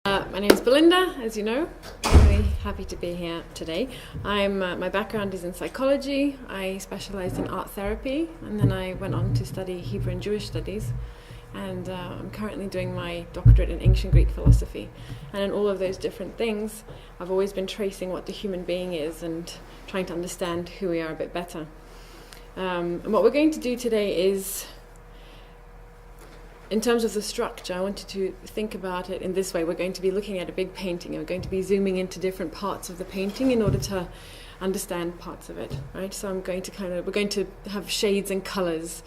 My name is Belinda, as you know. I'm really happy to be here today. My background is in psychology. I specialized in art therapy, and then I went on to study Hebrew and Jewish studies. And I'm currently doing my doctorate in ancient Greek philosophy. And in all of those different things, I've always been tracing what the human being is and trying to understand who we are a bit better. And what we're going to do today is, in terms of the structure, I wanted to think about it in this way. We're going to be looking at a big painting, and we're going to be zooming into different parts of the painting in order to understand parts of it, right? So we're going to have shades and colors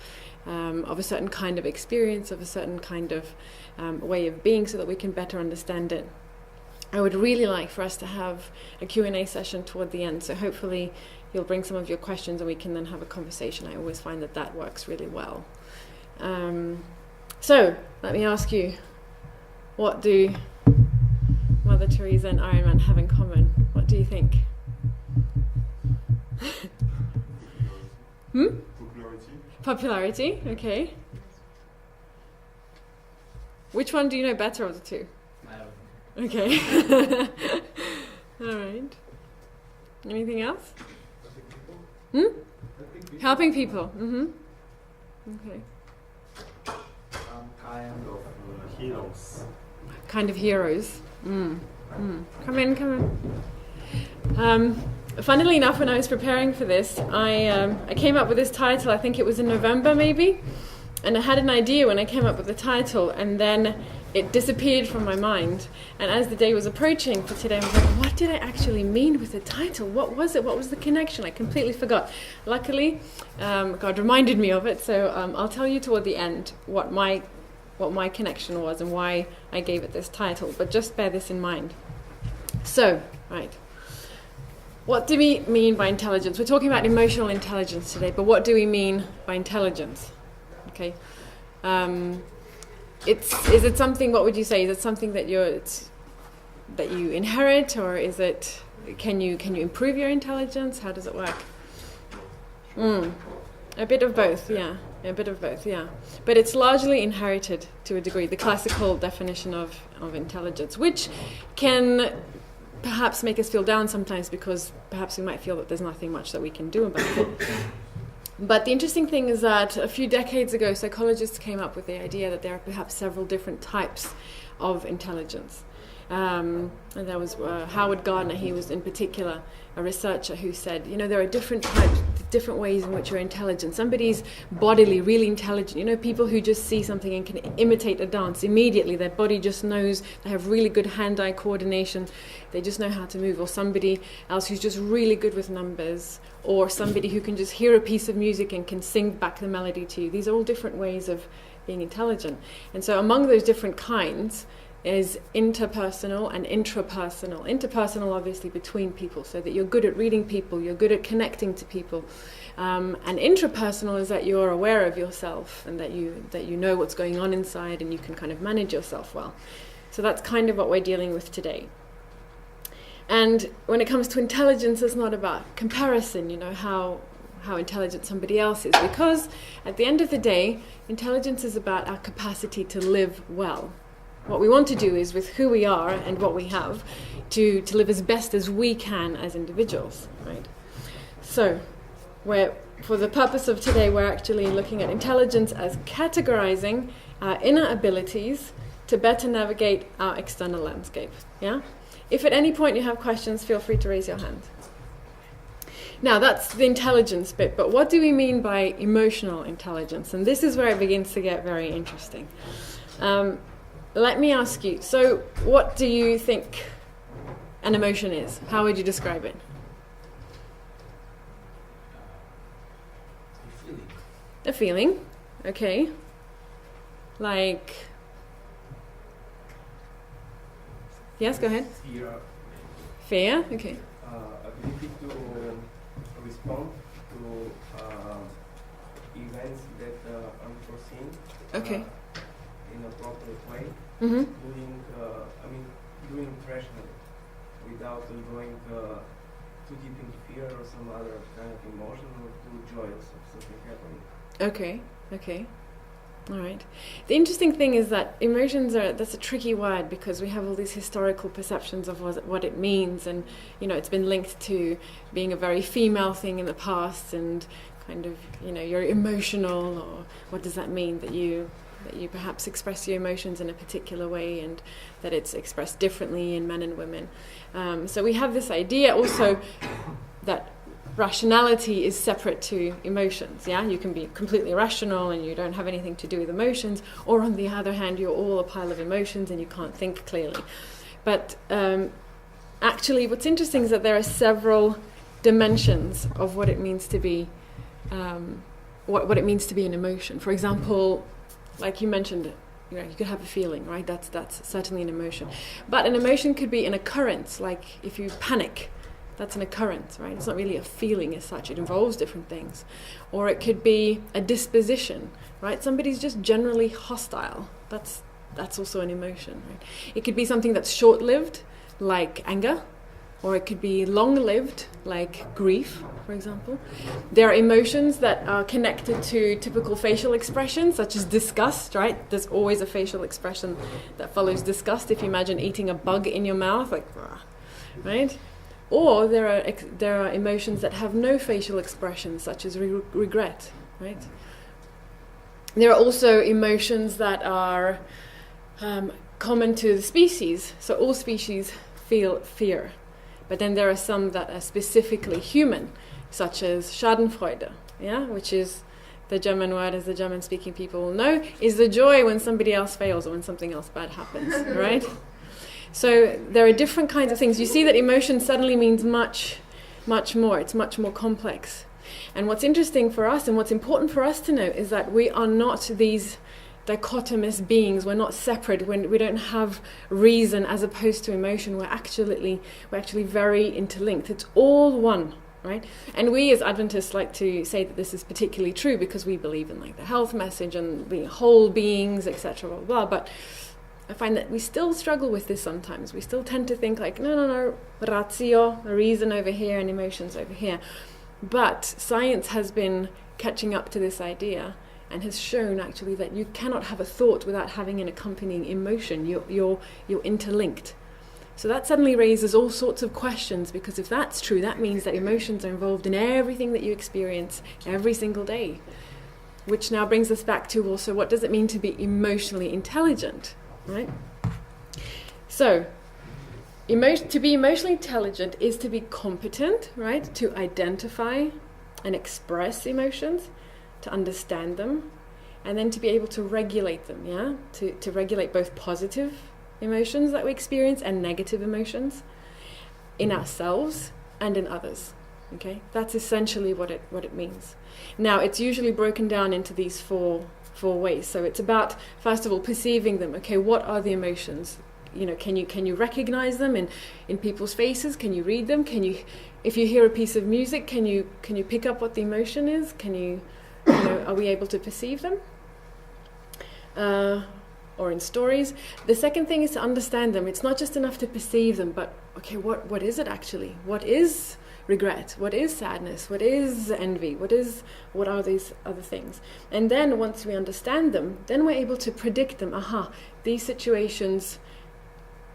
of a certain kind of experience, of a certain kind of way of being, so that we can better understand it. I would really like for us to have a Q&A session toward the end, so hopefully you'll bring some of your questions and we can then have a conversation. I always find that works really well. So, let me ask you, what do Mother Teresa and Iron Man have in common? What do you think? Popularity, okay. Which one do you know better of the two? Okay. All right. Anything else? Helping people. Okay. Kind of heroes. Kind of heroes. Come in. Funnily enough, when I was preparing for this, I came up with this title. I think it was in November, maybe, and I had an idea when I came up with the title, and then it disappeared from my mind. And as the day was approaching for today, I was like, what did I actually mean with the title? What was it? What was the connection? I completely forgot. Luckily, God reminded me of it, so I'll tell you toward the end what my connection was and why I gave it this title. But just bear this in mind. So, right. What do we mean by intelligence? We're talking about emotional intelligence today, but what do we mean by intelligence? Okay. Is it something? What would you say? Is it something that you inherit, or is it? Can you improve your intelligence? How does it work? A bit of both, yeah. A bit of both, yeah. But it's largely inherited to a degree. The classical definition of intelligence, which can perhaps make us feel down sometimes, because perhaps we might feel that there's nothing much that we can do about it. But the interesting thing is that a few decades ago, psychologists came up with the idea that there are perhaps several different types of intelligence. And there was Howard Gardner. He was in particular a researcher who said, there are different types, different ways in which you're intelligent. Somebody's bodily, really intelligent. People who just see something and can imitate a dance immediately. Their body just knows. They have really good hand-eye coordination. They just know how to move. Or somebody else who's just really good with numbers. Or somebody who can just hear a piece of music and can sing back the melody to you. These are all different ways of being intelligent. And so among those different kinds is interpersonal and intrapersonal. Interpersonal, obviously, between people, so that you're good at reading people, you're good at connecting to people. And intrapersonal is that you're aware of yourself and that you know what's going on inside and you can kind of manage yourself well. So that's kind of what we're dealing with today. And when it comes to intelligence, it's not about comparison, how intelligent somebody else is, because at the end of the day, intelligence is about our capacity to live well. What we want to do is, with who we are and what we have, to live as best as we can as individuals, right? So, for the purpose of today, we're actually looking at intelligence as categorizing our inner abilities to better navigate our external landscape, yeah? If at any point you have questions, feel free to raise your hand. Now, that's the intelligence bit, but what do we mean by emotional intelligence? And this is where it begins to get very interesting. Let me ask you, so what do you think an emotion is? How would you describe it? A feeling, okay. Like, yes, go ahead. Fear, okay. Ability to respond to events that are unforeseen. Okay. In a proper way, Mm-hmm. doing rationally, without going too deep into fear or some other kind of emotion, or too joyous of something happening. Okay. All right. The interesting thing is that emotions that's a tricky word, because we have all these historical perceptions of what it means, and it's been linked to being a very female thing in the past, and kind of you're emotional, or what does that mean that you perhaps express your emotions in a particular way, and that it's expressed differently in men and women. So we have this idea also that rationality is separate to emotions. Yeah, you can be completely rational and you don't have anything to do with emotions, or on the other hand, you're all a pile of emotions and you can't think clearly. But actually, what's interesting is that there are several dimensions of what it means to be what it means to be an emotion. For example, like you mentioned, you could have a feeling, right? That's certainly an emotion. But an emotion could be an occurrence, like if you panic. That's an occurrence, right? It's not really a feeling as such. It involves different things. Or it could be a disposition, right? Somebody's just generally hostile. That's also an emotion, right? It could be something that's short-lived, like anger, or it could be long-lived, like grief, for example. There are emotions that are connected to typical facial expressions, such as disgust, right? There's always a facial expression that follows disgust. If you imagine eating a bug in your mouth, like, right? Or there are emotions that have no facial expressions, such as regret, right? There are also emotions that are common to the species. So all species feel fear. But then there are some that are specifically human, such as Schadenfreude, yeah, which is the German word, as the German-speaking people will know, is the joy when somebody else fails or when something else bad happens, right? So there are different kinds of things. You see that emotion suddenly means much, much more. It's much more complex. And what's interesting for us and what's important for us to know is that we are not these dichotomous beings. We're not separate. We don't have reason as opposed to emotion. We're actually very interlinked. It's all one, right? And we as Adventists like to say that this is particularly true because we believe in like the health message and being whole beings, etc. Blah, blah, blah. But I find that we still struggle with this sometimes. We still tend to think like, no, ratio, a reason over here and emotions over here. But science has been catching up to this idea and has shown actually that you cannot have a thought without having an accompanying emotion. You're interlinked. So that suddenly raises all sorts of questions, because if that's true, that means that emotions are involved in everything that you experience every single day. Which now brings us back to also, what does it mean to be emotionally intelligent? Right? So, to be emotionally intelligent is to be competent, right? To identify and express emotions, to understand them, and then to be able to regulate them, yeah? To regulate both positive emotions that we experience and negative emotions in ourselves and in others. Okay? That's essentially what it means. Now, it's usually broken down into these four ways. So it's about, first of all, perceiving them. Okay, what are the emotions? Can you recognize them in people's faces? Can you read them? If you hear a piece of music, can you pick up what the emotion is? Are we able to perceive them? Or in stories. The second thing is to understand them. It's not just enough to perceive them, but okay, what is it actually? What is regret? What is sadness? What is envy? What are these other things? And then once we understand them, then we're able to predict them. These situations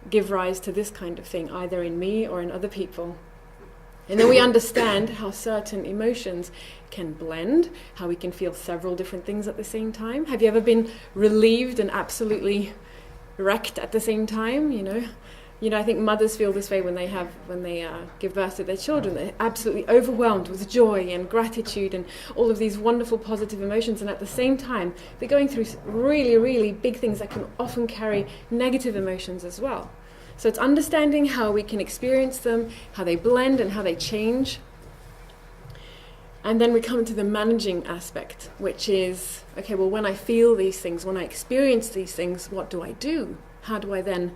give rise to this kind of thing, either in me or in other people. And then we understand how certain emotions can blend, how we can feel several different things at the same time. Have you ever been relieved and absolutely wrecked at the same time? I think mothers feel this way when they give birth to their children. They're absolutely overwhelmed with joy and gratitude and all of these wonderful positive emotions, and at the same time they're going through really, really big things that can often carry negative emotions as well. So it's understanding how we can experience them, how they blend and how they change. And then we come to the managing aspect, which is, okay, well, when I feel these things, when I experience these things, what do I do? How do I then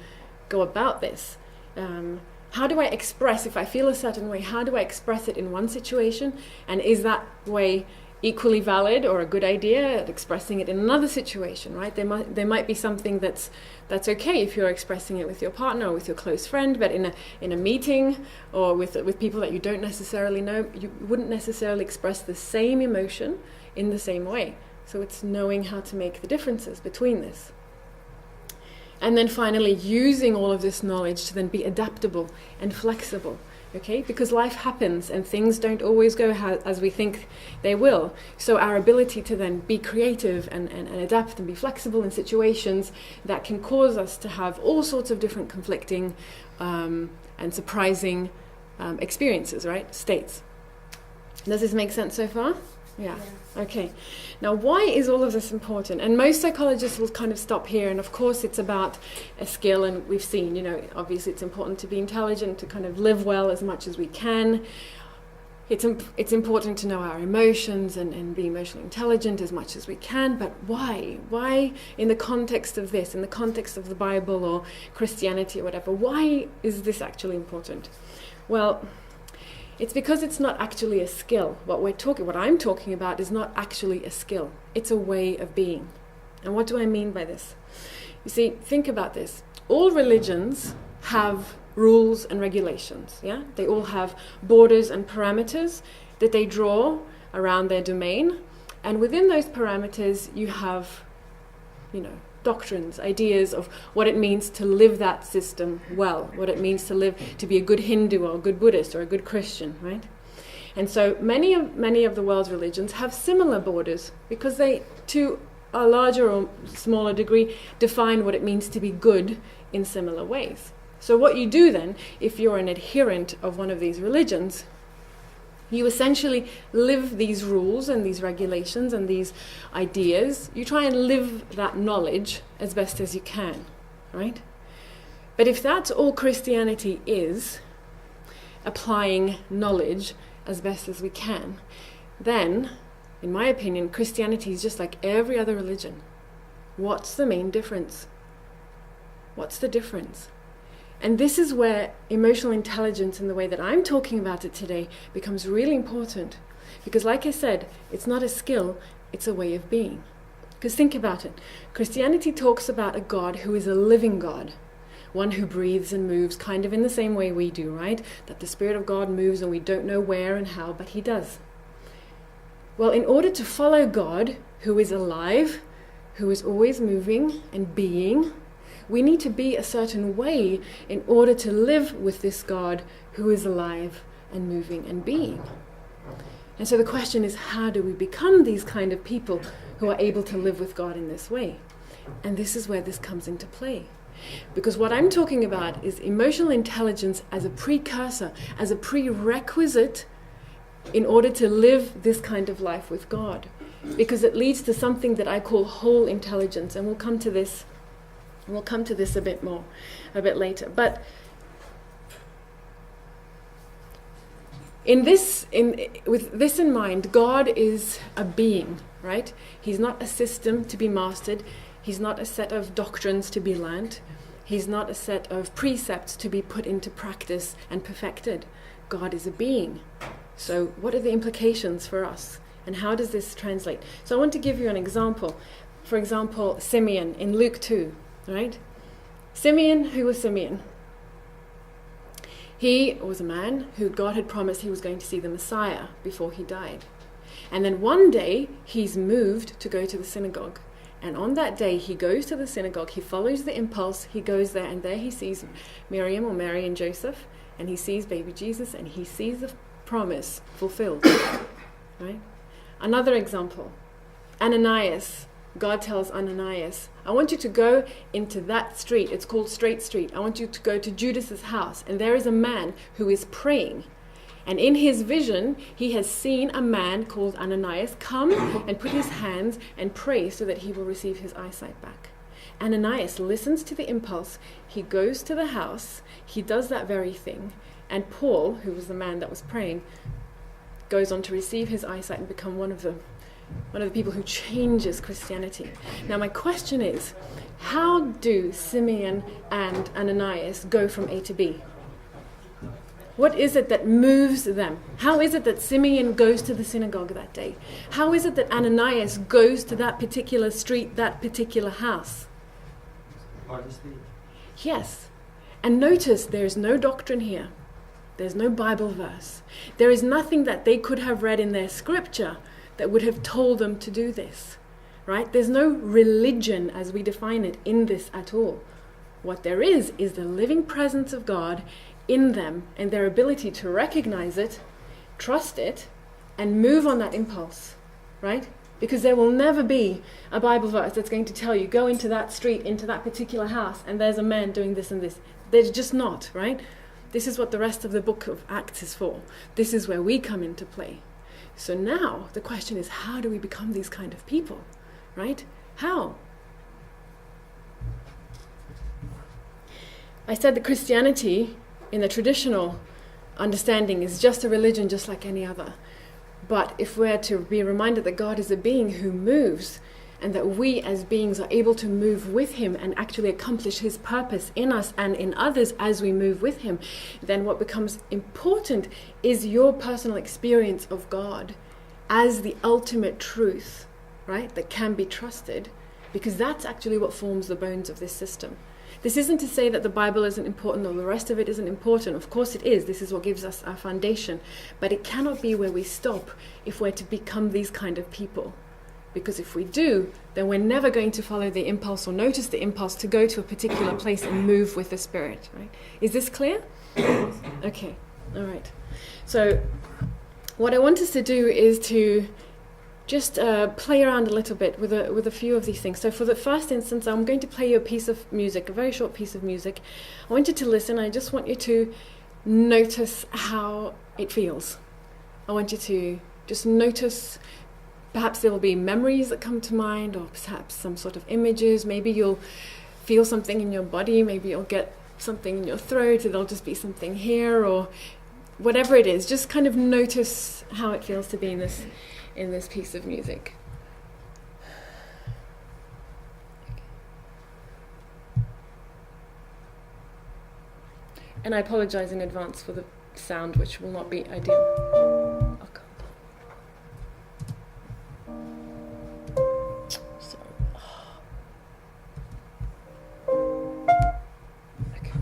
go about this? How do I express, if I feel a certain way, how do I express it in one situation? And is that way equally valid or a good idea at expressing it in another situation, right? There might be something that's okay if you're expressing it with your partner or with your close friend, but in a meeting or with people that you don't necessarily know, you wouldn't necessarily express the same emotion in the same way. So it's knowing how to make the differences between this. And then finally, using all of this knowledge to then be adaptable and flexible, okay? Because life happens and things don't always go as we think they will. So our ability to then be creative and adapt and be flexible in situations that can cause us to have all sorts of different conflicting and surprising experiences, right? States. Does this make sense so far? Yeah. Okay. Now, why is all of this important? And most psychologists will kind of stop here. And of course, it's about a skill. And we've seen, obviously it's important to be intelligent, to kind of live well as much as we can. It's important to know our emotions and be emotionally intelligent as much as we can. But why? Why in the context of this, in the context of the Bible or Christianity or whatever, why is this actually important? Well, it's because it's not actually a skill. What I'm talking about is not actually a skill. It's a way of being. And what do I mean by this? You see, think about this. All religions have rules and regulations, yeah? They all have borders and parameters that they draw around their domain. And within those parameters, you have, doctrines, ideas of what it means to live that system well, what it means to be a good Hindu or a good Buddhist or a good Christian, right? And so many of the world's religions have similar borders because they, to a larger or smaller degree, define what it means to be good in similar ways. So what you do then, if you're an adherent of one of these religions, you essentially live these rules and these regulations and these ideas. You try and live that knowledge as best as you can, right? But if that's all Christianity is, applying knowledge as best as we can, then, in my opinion, Christianity is just like every other religion. What's the main difference? What's the difference? And this is where emotional intelligence, in the way that I'm talking about it today, becomes really important. Because like I said, it's not a skill, it's a way of being. Because think about it. Christianity talks about a God who is a living God. One who breathes and moves kind of in the same way we do, right? That the Spirit of God moves and we don't know where and how, but He does. Well, in order to follow God, who is alive, who is always moving and being, we need to be a certain way in order to live with this God who is alive and moving and being. And so the question is, how do we become these kind of people who are able to live with God in this way? And this is where this comes into play. Because what I'm talking about is emotional intelligence as a precursor, as a prerequisite in order to live this kind of life with God. Because it leads to something that I call whole intelligence. And we'll come to this a bit later. But with this in mind, God is a being, right? He's not a system to be mastered. He's not a set of doctrines to be learnt. He's not a set of precepts to be put into practice and perfected. God is a being. So what are the implications for us? And how does this translate? So I want to give you an example. For example, Simeon in Luke 2. Right? Simeon, who was Simeon? He was a man who God had promised he was going to see the Messiah before he died. And then one day, he's moved to go to the synagogue. And on that day, he goes to the synagogue, he follows the impulse, he goes there, and there he sees Miriam or Mary and Joseph, and he sees baby Jesus, and he sees the promise fulfilled. Right? Another example, Ananias. God tells Ananias, I want you to go into that street. It's called Straight Street. I want you to go to Judas's house. And there is a man who is praying. And in his vision, he has seen a man called Ananias come and put his hands and pray so that he will receive his eyesight back. Ananias listens to the impulse. He goes to the house. He does that very thing. And Paul, who was the man that was praying, goes on to receive his eyesight and become one of the people who changes Christianity. Now my question is, how do Simeon and Ananias go from A to B? What is it that moves them? How is it that Simeon goes to the synagogue that day? How is it that Ananias goes to that particular street, that particular house? Yes. And notice there's no doctrine here. There's no Bible verse. There is nothing that they could have read in their scripture that would have told them to do this. right? There's no religion as we define it in this at all. What there is the living presence of God in them and their ability to recognize it, trust it, and move on that impulse, right? Because there will never be a Bible verse that's going to tell you, go into that street, into that particular house, and there's a man doing this and this. There's just not, right? This is what the rest of the book of Acts is for. This is where we come into play. So now the question is, how do we become these kind of people, right? How? I said that Christianity, in the traditional understanding, is just a religion just like any other. But if we're to be reminded that God is a being who moves, and that we as beings are able to move with him and actually accomplish his purpose in us and in others as we move with him, then what becomes important is your personal experience of God as the ultimate truth, right, that can be trusted, because that's actually what forms the bones of this system. This isn't to say that the Bible isn't important or the rest of it isn't important. Of course it is. This is what gives us our foundation. But it cannot be where we stop if we're to become these kind of people. Because if we do, then we're never going to follow the impulse or notice the impulse to go to a particular place and move with the Spirit. Right? Is this clear? Okay. All right. So what I want us to do is to just play around a little bit with a few of these things. So for the first instance, I'm going to play you a piece of music, a very short piece of music. I want you to listen. I just want you to notice how it feels. I want you to just notice, perhaps there will be memories that come to mind, or perhaps some sort of images. Maybe you'll feel something in your body. Maybe you'll get something in your throat, or there'll just be something here, or whatever it is. Just kind of notice how it feels to be in this piece of music. And I apologize in advance for the sound, which will not be ideal. Okay. Sorry. Okay.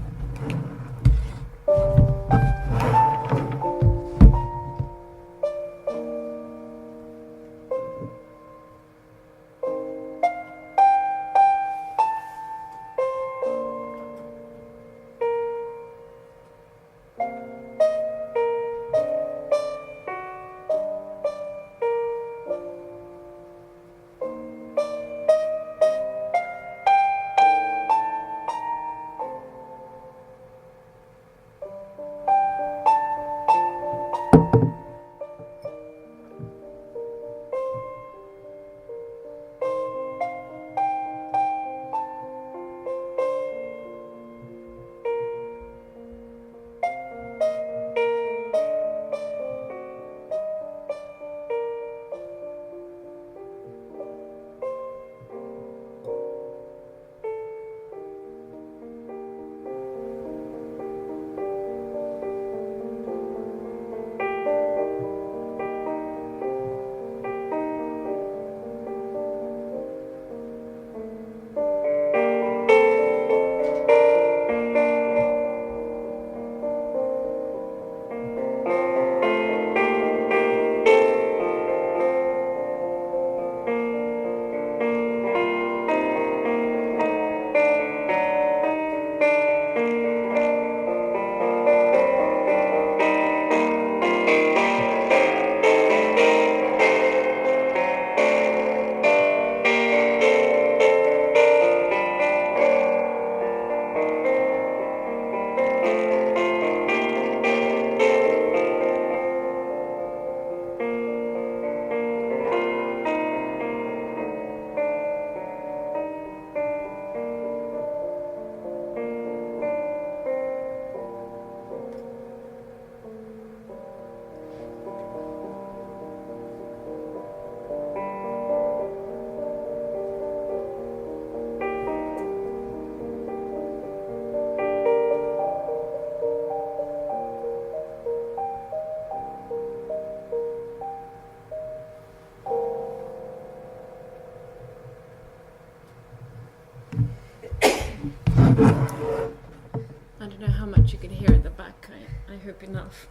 I don't know how much you can hear at the back. I hope enough.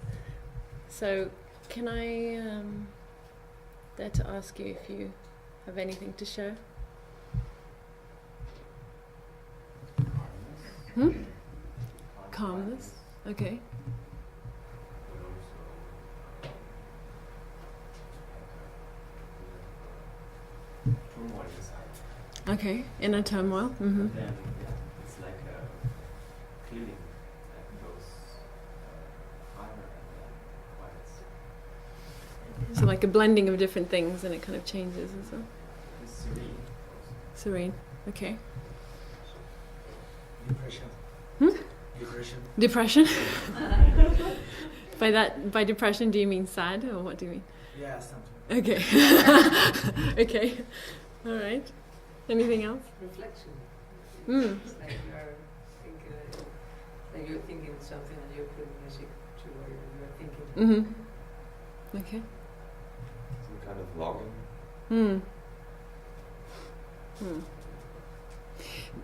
So can I dare to ask you if you have anything to share? Calmness. Okay. Turmoil inside. Okay. Inner turmoil. Mm-hmm. Then it's like a feeling that goes higher and then quiets. So like a blending of different things, and it kind of changes as well. It's serene. Serene. Okay. Depression. Depression. Depression. By depression, do you mean sad, or what do you mean? Yeah, something. Okay. Okay. All right. Anything else? Reflection. Mm. It's like you're thinking something and you're putting music to what you're thinking. Mm-hmm. Okay. Some kind of longing. Hmm. Hmm.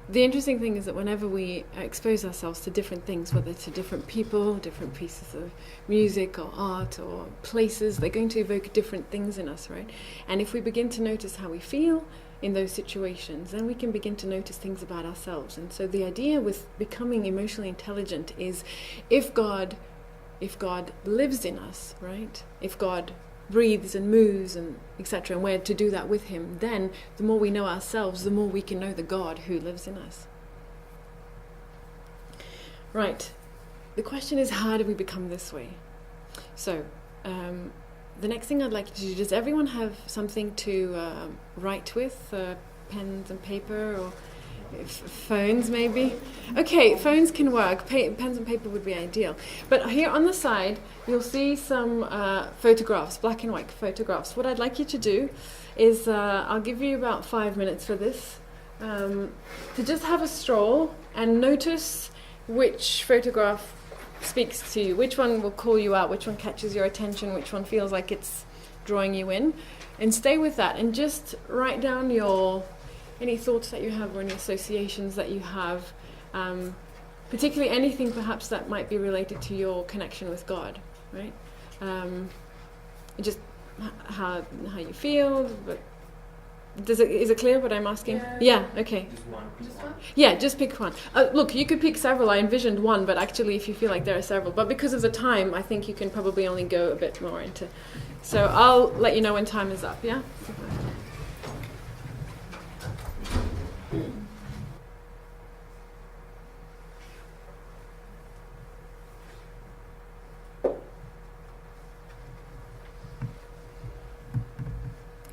The interesting thing is that whenever we expose ourselves to different things, whether to different people, different pieces of music or art or places, they're going to evoke different things in us, right? And if we begin to notice how we feel in those situations, then we can begin to notice things about ourselves. And so the idea with becoming emotionally intelligent is if God lives in us, right? If God breathes and moves and etc., and we're to do that with him, then the more we know ourselves, the more we can know the God who lives in us. Right. The question is, how do we become this way? So the next thing I'd like you to do, does everyone have something to write with, pens and paper, or phones maybe? Okay, phones can work. Pens and paper would be ideal. But here on the side, you'll see some photographs, black and white photographs. What I'd like you to do is, I'll give you about 5 minutes for this, to just have a stroll and notice which photograph speaks to you, which one will call you out, which one catches your attention, which one feels like it's drawing you in, and stay with that and just write down any thoughts that you have or any associations that you have, particularly anything perhaps that might be related to your connection with God, right? Just how you feel. But is it clear what I'm asking? Yeah. Okay. Just one. Yeah, just pick one. Look, you could pick several. I envisioned one, but actually if you feel like there are several. But because of the time, I think you can probably only go a bit more into... So I'll let you know when time is up, yeah?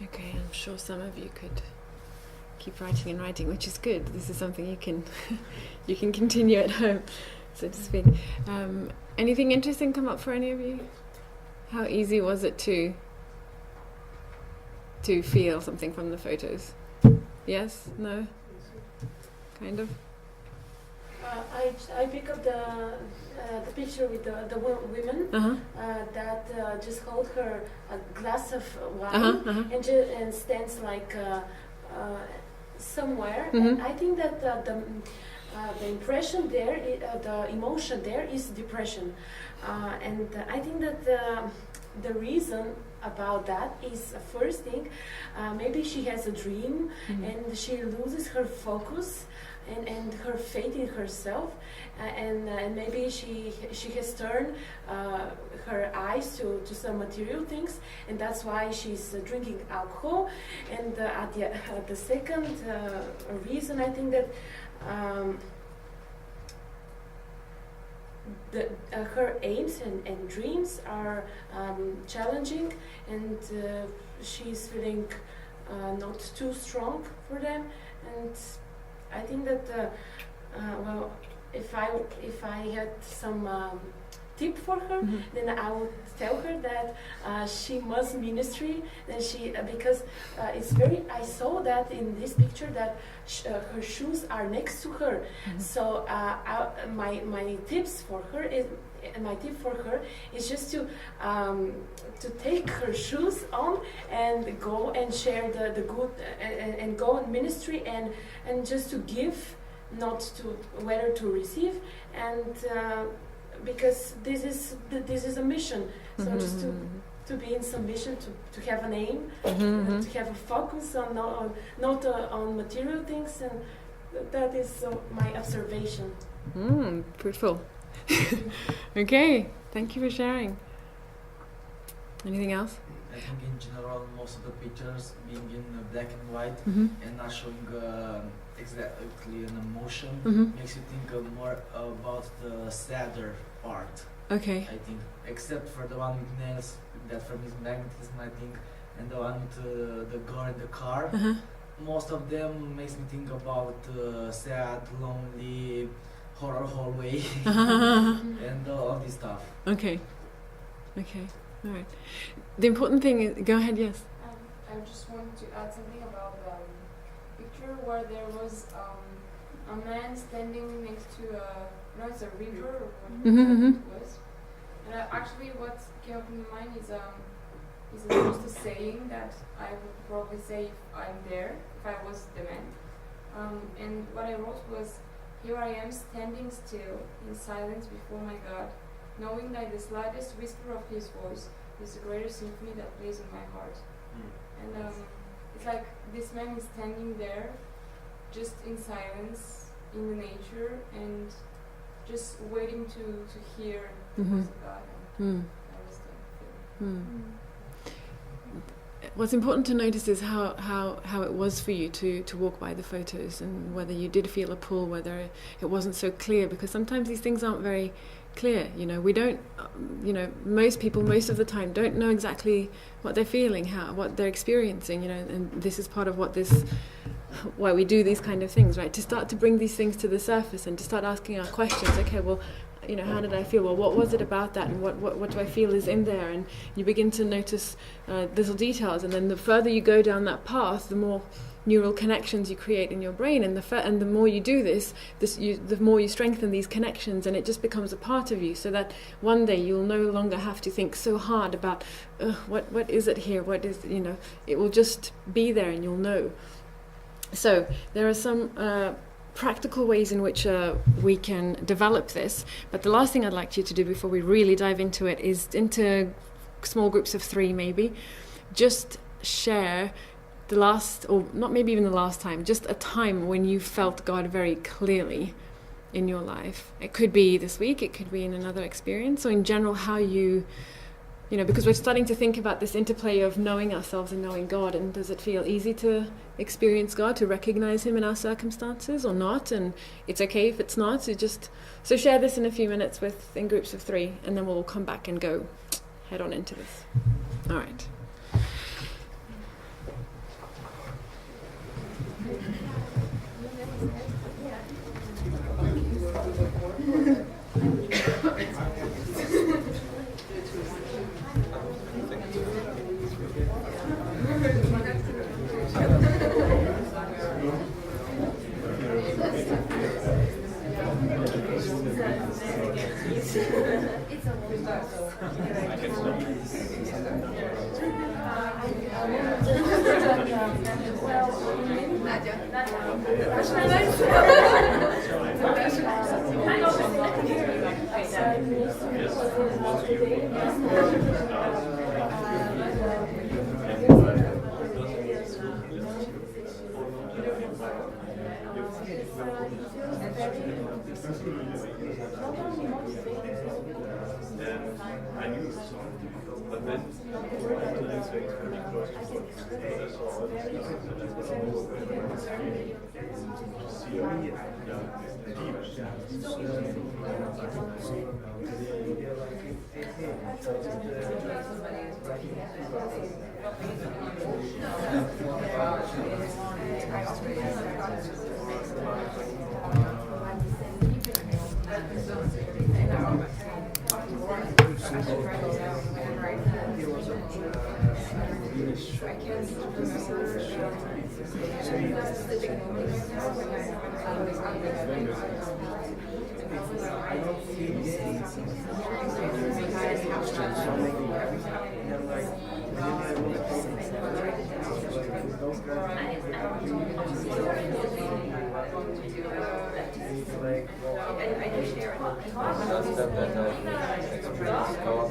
Okay, I'm sure some of you could keep writing and writing, which is good. This is something you can you can continue at home, so to speak. Anything interesting come up for any of you? How easy was it to feel something from the photos? Yes? No? Kind of? I pick up the picture with the women that just hold her a glass of wine and stands like somewhere. Mm-hmm. And I think that the impression there, the emotion there is depression. And I think that the reason about that is, first thing, maybe she has a dream and she loses her focus and her faith in herself, and maybe she has turned her eyes to some material things, and that's why she's drinking alcohol. And at the second reason, I think that her aims and dreams are challenging, and she's feeling not too strong for them. And I think that well, if I had some tip for her, then I would tell her that she must ministry. Then because it's very. I saw that in this picture that her shoes are next to her. So my tips for her is. My tip for her is just to take her shoes on and go and share the good and go in ministry and just to give, not to whether to receive, and because this is a mission. So just to be in submission, to have an aim, to have a focus on not on material things, and that is my observation. Fruitful. Okay, thank you for sharing. Anything else? I think in general most of the pictures being in black and white and not showing exactly an emotion makes you think more about the sadder part. Okay. I think, except for the one with nails, that from his magnetism, I think, and the one with the girl in the car. Most of them makes me think about sad, lonely, horror hallway, and all this stuff. Okay. All right. The important thing is, go ahead. Yes. I just wanted to add something about the picture where there was a man standing next to it's a river or what it was. And actually, what came up in my mind is just a saying that I would probably say if I'm there, if I was the man. And what I wrote was, "Here I am standing still in silence before my God, knowing that the slightest whisper of His voice is the greatest symphony that plays in my heart." And it's like this man is standing there, just in silence, in the nature, and just waiting to hear the voice of God. And that was the feeling. What's important to notice is how it was for you to walk by the photos, and whether you did feel a pull, whether it wasn't so clear, because sometimes these things aren't very clear. We don't, most people most of the time don't know exactly what they're feeling, what they're experiencing, and this is part of why we do these kind of things, right? To start to bring these things to the surface and to start asking our questions. Okay, well, how did I feel? Well, what was it about that? And what do I feel is in there? And you begin to notice little details. And then the further you go down that path, the more neural connections you create in your brain. And the more you do the more you strengthen these connections, and it just becomes a part of you. So that one day you'll no longer have to think so hard about what is it here? What is it will just be there, and you'll know. So there are some practical ways in which we can develop this, but the last thing I'd like you to do before we really dive into it is into small groups of 3 maybe, just share the last, or not maybe even the last time, just a time when you felt God very clearly in your life. It could be this week, it could be in another experience, or in general how you because we're starting to think about this interplay of knowing ourselves and knowing God, and does it feel easy to experience God, to recognize Him in our circumstances or not? And it's okay if it's not. So share this in a few minutes in groups of 3, and then we'll all come back and go head on into this. All right. That I experienced God,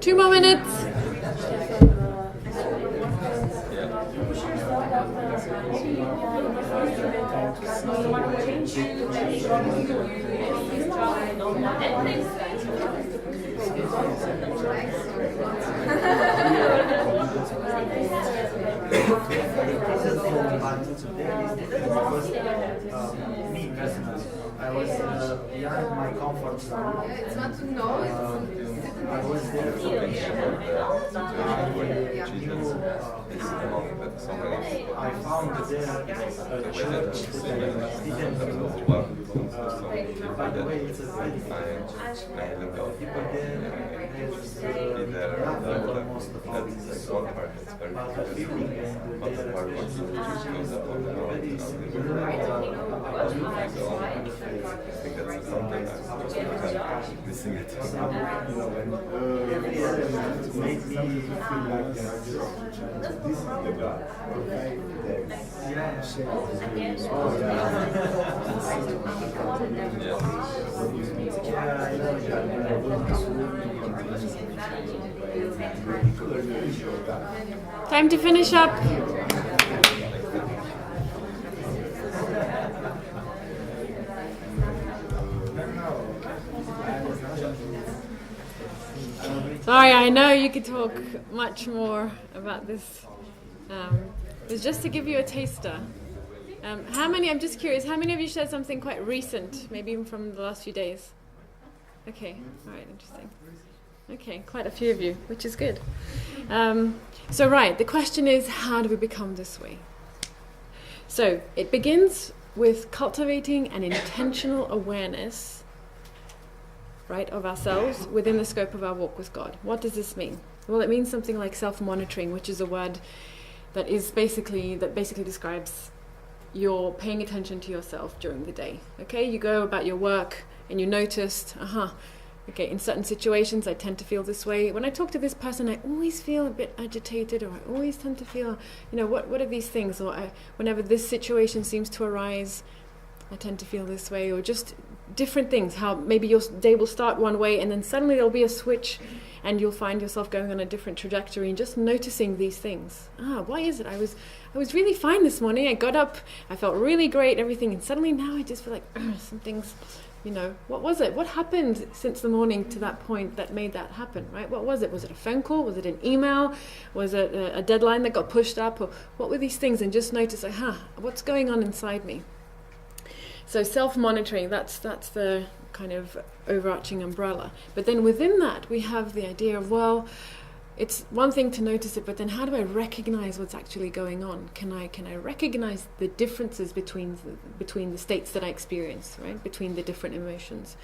Two more minutes. Me personally, I was beyond my comfort zone. It's not to know, I was there for I found there a church that I didn't know. By the way, it's a very people there, nothing almost about this. But the feeling and their very similar. Missing it. Every element made me feel like this is the God. Time to finish up. Sorry, I know you could talk much more about this. It was just to give you a taster. I'm just curious, how many of you shared something quite recent, maybe even from the last few days? Okay, all right, interesting. Okay, quite a few of you, which is good. So the question is, how do we become this way? So it begins with cultivating an intentional awareness, right, of ourselves within the scope of our walk with God. What does this mean? Well, it means something like self-monitoring, which is a word that basically describes you're paying attention to yourself during the day. Okay, you go about your work and you noticed, okay, in certain situations I tend to feel this way. When I talk to this person, I always feel a bit agitated, or I always tend to feel, what are these things? Or whenever this situation seems to arise, I tend to feel this way, or just different things. How maybe your day will start one way and then suddenly there'll be a switch and you'll find yourself going on a different trajectory, and just noticing these things. Why is it? I was really fine this morning. I got up, I felt really great, everything, and suddenly now I just feel like something's, what was it? What happened since the morning to that point that made that happen, right? What was it? Was it a phone call? Was it an email? Was it a deadline that got pushed up? Or what were these things? And just notice, what's going on inside me? So self-monitoring, that's the kind of overarching umbrella. But then within that, we have the idea of, well, it's one thing to notice it, but then how do I recognize what's actually going on? Can I recognize the differences between the states that I experience, right? Between the different emotions.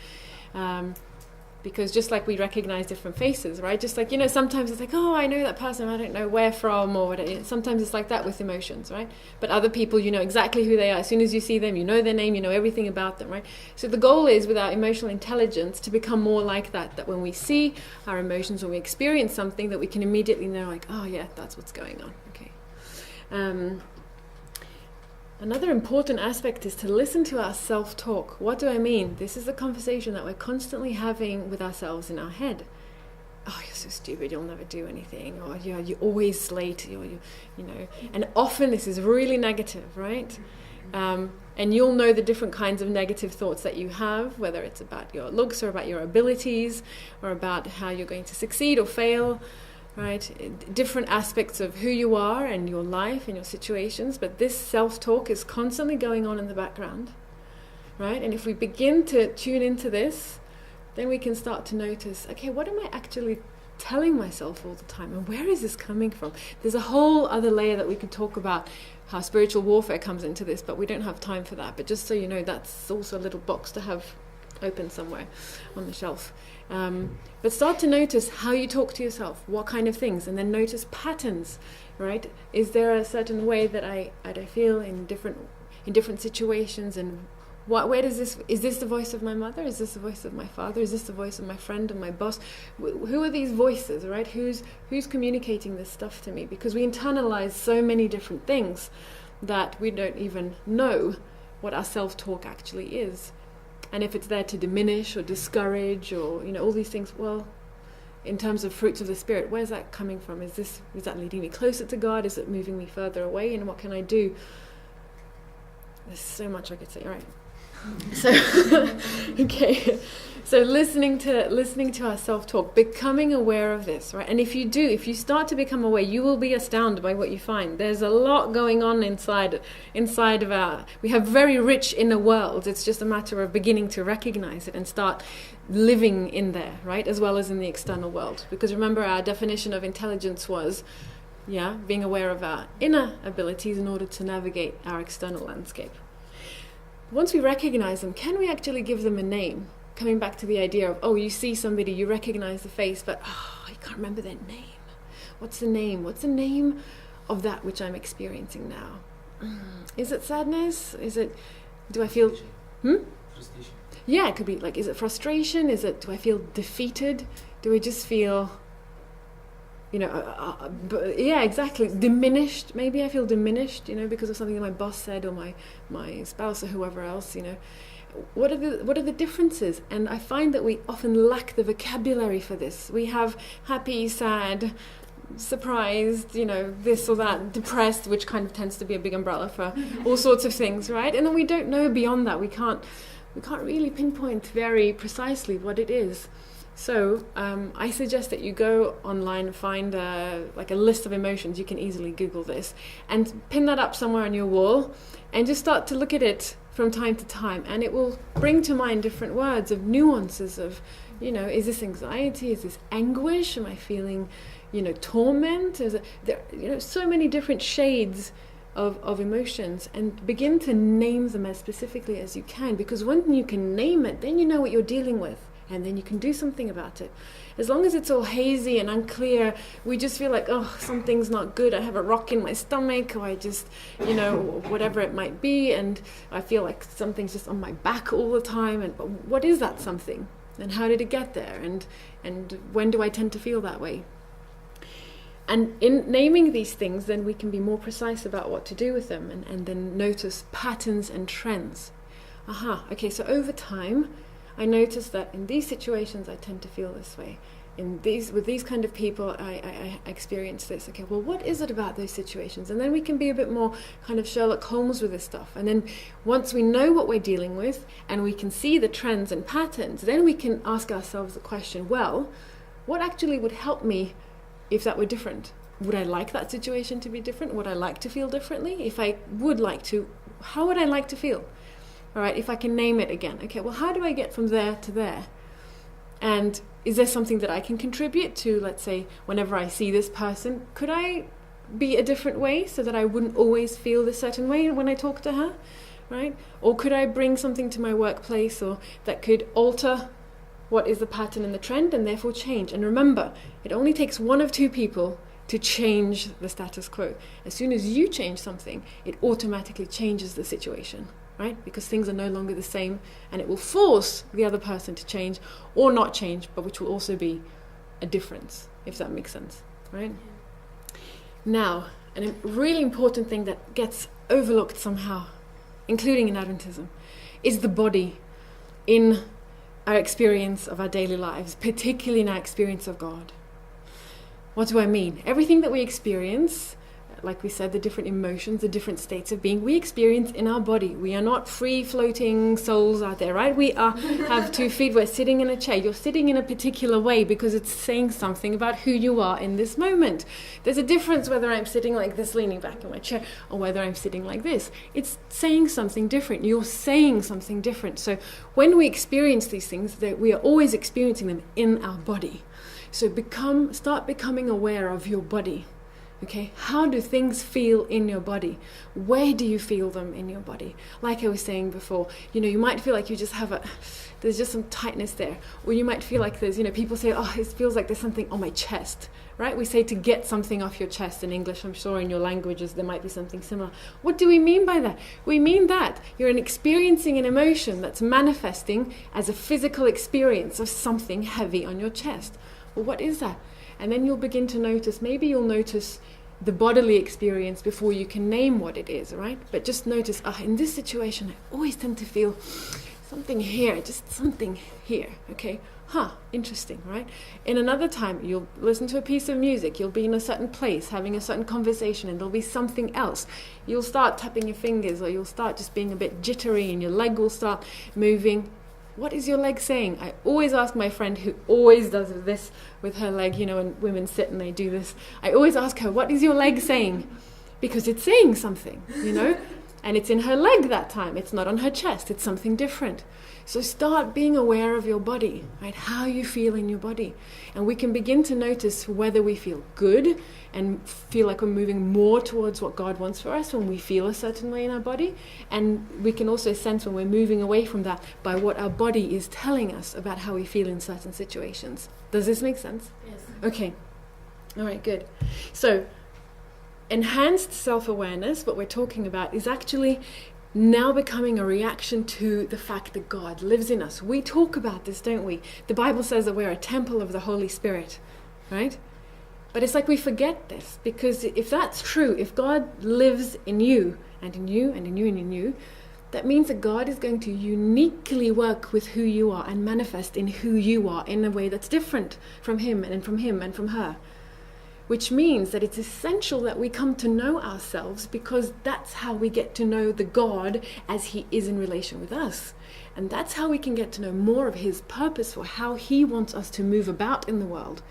Because just like we recognize different faces, right? Just like, sometimes it's like, oh, I know that person, I don't know where from or whatever. Sometimes it's like that with emotions, right? But other people, you know exactly who they are. As soon as you see them, you know their name, you know everything about them, right? So the goal is, with our emotional intelligence, to become more like that when we see our emotions, when we experience something, that we can immediately know, like, oh yeah, that's what's going on, okay. Another important aspect is to listen to our self-talk. What do I mean? This is the conversation that we're constantly having with ourselves in our head. Oh, you're so stupid, you'll never do anything. Or you're always late. And often this is really negative, right? And you'll know the different kinds of negative thoughts that you have, whether it's about your looks or about your abilities or about how you're going to succeed or fail. Right, different aspects of who you are and your life and your situations, but this self-talk is constantly going on in the background, right? And if we begin to tune into this, then we can start to notice, okay, what am I actually telling myself all the time, and where is this coming from? There's a whole other layer that we could talk about, how spiritual warfare comes into this, but we don't have time for that. But just so you know, that's also a little box to have open somewhere on the shelf. But start to notice how you talk to yourself, what kind of things, and then notice patterns, right? Is there a certain way that I feel in different situations, and where does this, is this the voice of my mother? Is this the voice of my father? Is this the voice of my friend and my boss? Who are these voices, right? Who's communicating this stuff to me? Because we internalize so many different things that we don't even know what our self-talk actually is. And if it's there to diminish or discourage or, all these things, well, in terms of fruits of the Spirit, where's that coming from? Is that leading me closer to God? Is it moving me further away? And what can I do? There's so much I could say, right? So, okay. So listening to our self-talk, becoming aware of this, right? And if you start to become aware, you will be astounded by what you find. There's a lot going on inside of we have very rich inner worlds. It's just a matter of beginning to recognize it and start living in there, right? As well as in the external world. Because remember, our definition of intelligence was, being aware of our inner abilities in order to navigate our external landscape. Once we recognize them, can we actually give them a name? Coming back to the idea of, you see somebody, you recognize the face, but you can't remember their name. What's the name? What's the name of that which I'm experiencing now? Is it sadness? Do I feel... Frustration. Yeah, it could be like, is it frustration? Do I feel defeated? Do I just feel... yeah, exactly. Diminished. Maybe I feel diminished, because of something that my boss said or my spouse or whoever else, What are the differences? And I find that we often lack the vocabulary for this. We have happy, sad, surprised, this or that, depressed, which kind of tends to be a big umbrella for all sorts of things, right? And then we don't know beyond that. We can't really pinpoint very precisely what it is. So I suggest that you go online and find a list of emotions. You can easily Google this and pin that up somewhere on your wall and just start to look at it from time to time, and it will bring to mind different words of nuances of, is this anxiety? Is this anguish? Am I feeling, torment? Is it, so many different shades of emotions, and begin to name them as specifically as you can, because when you can name it, then you know what you're dealing with. And then you can do something about it. As long as it's all hazy and unclear, we just feel like, something's not good. I have a rock in my stomach, or I just, whatever it might be, and I feel like something's just on my back all the time. And what is that something? And how did it get there? And when do I tend to feel that way? And in naming these things, then we can be more precise about what to do with them, and then notice patterns and trends. Okay, so over time, I notice that in these situations I tend to feel this way. With these kind of people I experience this. Okay, well, what is it about those situations? And then we can be a bit more kind of Sherlock Holmes with this stuff. And then once we know what we're dealing with and we can see the trends and patterns, then we can ask ourselves the question, well, what actually would help me if that were different? Would I like that situation to be different? Would I like to feel differently? If I would like to, how would I like to feel? All right, if I can name it again. Okay, well, how do I get from there to there? And is there something that I can contribute to, let's say, whenever I see this person? Could I be a different way so that I wouldn't always feel this certain way when I talk to her, right? Or could I bring something to my workplace or that could alter what is the pattern and the trend and therefore change? And remember, it only takes one of two people to change the status quo. As soon as you change something, it automatically changes the situation, right? Because things are no longer the same, and it will force the other person to change or not change, but which will also be a difference, if that makes sense, right? Now, a really important thing that gets overlooked somehow, including in Adventism, is the body in our experience of our daily lives, particularly in our experience of God. What do I mean? Everything that we experience, like we said, the different emotions, the different states of being, we experience in our body. We are not free-floating souls out there, right? We have 2 feet, we're sitting in a chair. You're sitting in a particular way because it's saying something about who you are in this moment. There's a difference whether I'm sitting like this, leaning back in my chair, or whether I'm sitting like this. It's saying something different. You're saying something different. So when we experience these things, we are always experiencing them in our body. So start becoming aware of your body. Okay, how do things feel in your body? Where do you feel them in your body? Like I was saying before, you might feel like you just there's just some tightness there. Or you might feel like there's, people say, oh, it feels like there's something on my chest, right? We say to get something off your chest in English. I'm sure in your languages there might be something similar. What do we mean by that? We mean that you're experiencing an emotion that's manifesting as a physical experience of something heavy on your chest. Well, what is that? And then you'll begin to notice, maybe you'll notice the bodily experience before you can name what it is, right? But just notice, in this situation, I always tend to feel something here, just something here, okay? Interesting, right? In another time, you'll listen to a piece of music, you'll be in a certain place, having a certain conversation, and there'll be something else. You'll start tapping your fingers, or you'll start just being a bit jittery, and your leg will start moving. What is your leg saying? I always ask my friend who always does this with her leg, when women sit and they do this. I always ask her, what is your leg saying? Because it's saying something, and it's in her leg that time. It's not on her chest. It's something different. So start being aware of your body, right? How you feel in your body. And we can begin to notice whether we feel good and feel like we're moving more towards what God wants for us when we feel a certain way in our body. And we can also sense when we're moving away from that by what our body is telling us about how we feel in certain situations. Does this make sense? Yes. Okay. All right, good. So enhanced self-awareness, what we're talking about, is actually now becoming a reaction to the fact that God lives in us. We talk about this, don't we? The Bible says that we're a temple of the Holy Spirit, right? But it's like we forget this, because if that's true, if God lives in you, and in you, and in you, and in you, that means that God is going to uniquely work with who you are and manifest in who you are in a way that's different from Him and from her. Which means that it's essential that we come to know ourselves, because that's how we get to know the God as He is in relation with us. And that's how we can get to know more of His purpose for how He wants us to move about in the world.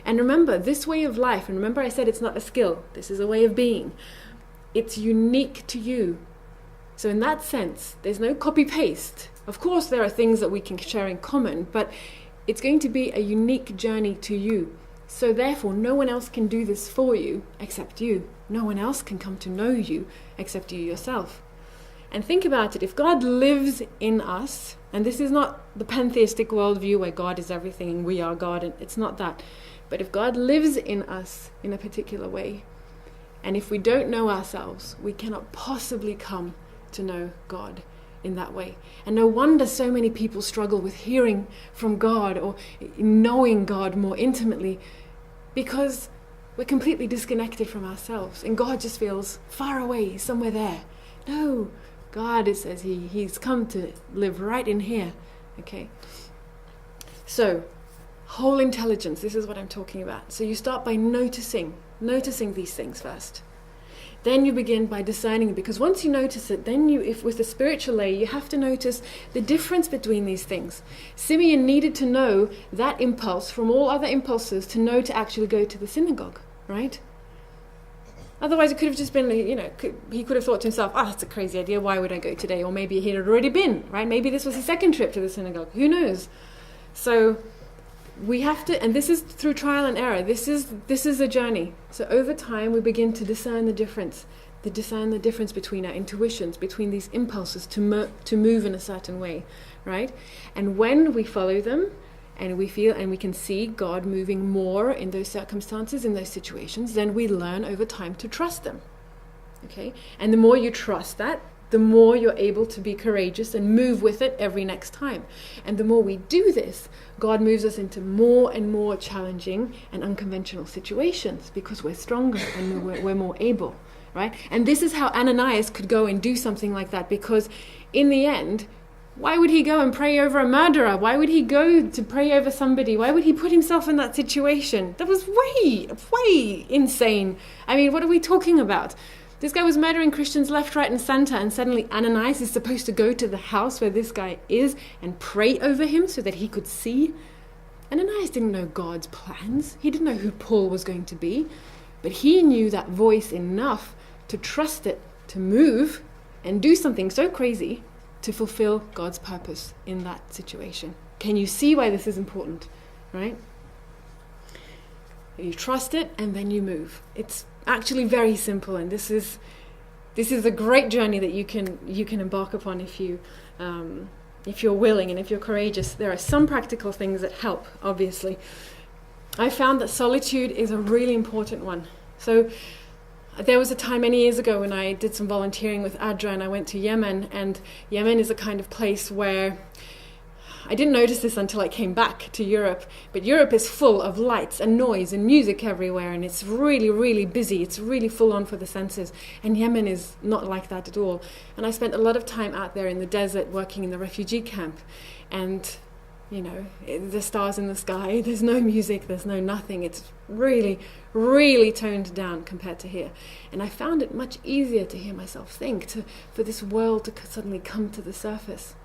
And remember, this way of life, and remember I said it's not a skill, this is a way of being. It's unique to you. So in that sense, there's no copy-paste. Of course there are things that we can share in common, but it's going to be a unique journey to you. So therefore, no one else can do this for you except you. No one else can come to know you except you yourself. And think about it, if God lives in us, and this is not the pantheistic worldview where God is everything and we are God, and it's not that. But if God lives in us in a particular way, and if we don't know ourselves, we cannot possibly come to know God in that way. And no wonder so many people struggle with hearing from God or knowing God more intimately, because we're completely disconnected from ourselves, and God just feels far away, somewhere there. No, God, it says He's come to live right in here. Okay. So, whole intelligence, this is what I'm talking about. So you start by noticing these things first. Then you begin by discerning, because once you notice it, then if with the spiritual layer, you have to notice the difference between these things. Simeon needed to know that impulse from all other impulses to know to actually go to the synagogue, right? Otherwise, it could have just been, he could have thought to himself, that's a crazy idea, why would I go today? Or maybe he had already been, right? Maybe this was his second trip to the synagogue. Who knows? So we have to, and this is through trial and error. This is a journey. So over time, we begin to discern the difference between our intuitions, between these impulses to move in a certain way, right? And when we follow them, and we feel and we can see God moving more in those circumstances, in those situations, then we learn over time to trust them. Okay? And the more you trust that, the more you're able to be courageous and move with it every next time. And the more we do this, God moves us into more and more challenging and unconventional situations because we're stronger and we're more able, right? And this is how Ananias could go and do something like that, because in the end, why would he go and pray over a murderer? Why would he go to pray over somebody? Why would he put himself in that situation? That was way insane. I mean, what are we talking about? This guy was murdering Christians left, right, and center, and suddenly Ananias is supposed to go to the house where this guy is and pray over him so that he could see. Ananias didn't know God's plans. He didn't know who Paul was going to be. But he knew that voice enough to trust it, to move and do something so crazy to fulfill God's purpose in that situation. Can you see why this is important, right? You trust it and then you move. It's actually very simple, and this is a great journey that you can embark upon if you're willing and if you're courageous. There are some practical things that help, obviously. I found that solitude is a really important one. So there was a time many years ago when I did some volunteering with ADRA, and I went to Yemen, and Yemen is a kind of place where I didn't notice this until I came back to Europe, but Europe is full of lights and noise and music everywhere, and it's really, really busy. It's really full on for the senses, and Yemen is not like that at all. And I spent a lot of time out there in the desert working in the refugee camp, and the stars in the sky, there's no music, there's no nothing. It's really, really toned down compared to here. And I found it much easier to hear myself think, for this world to suddenly come to the surface.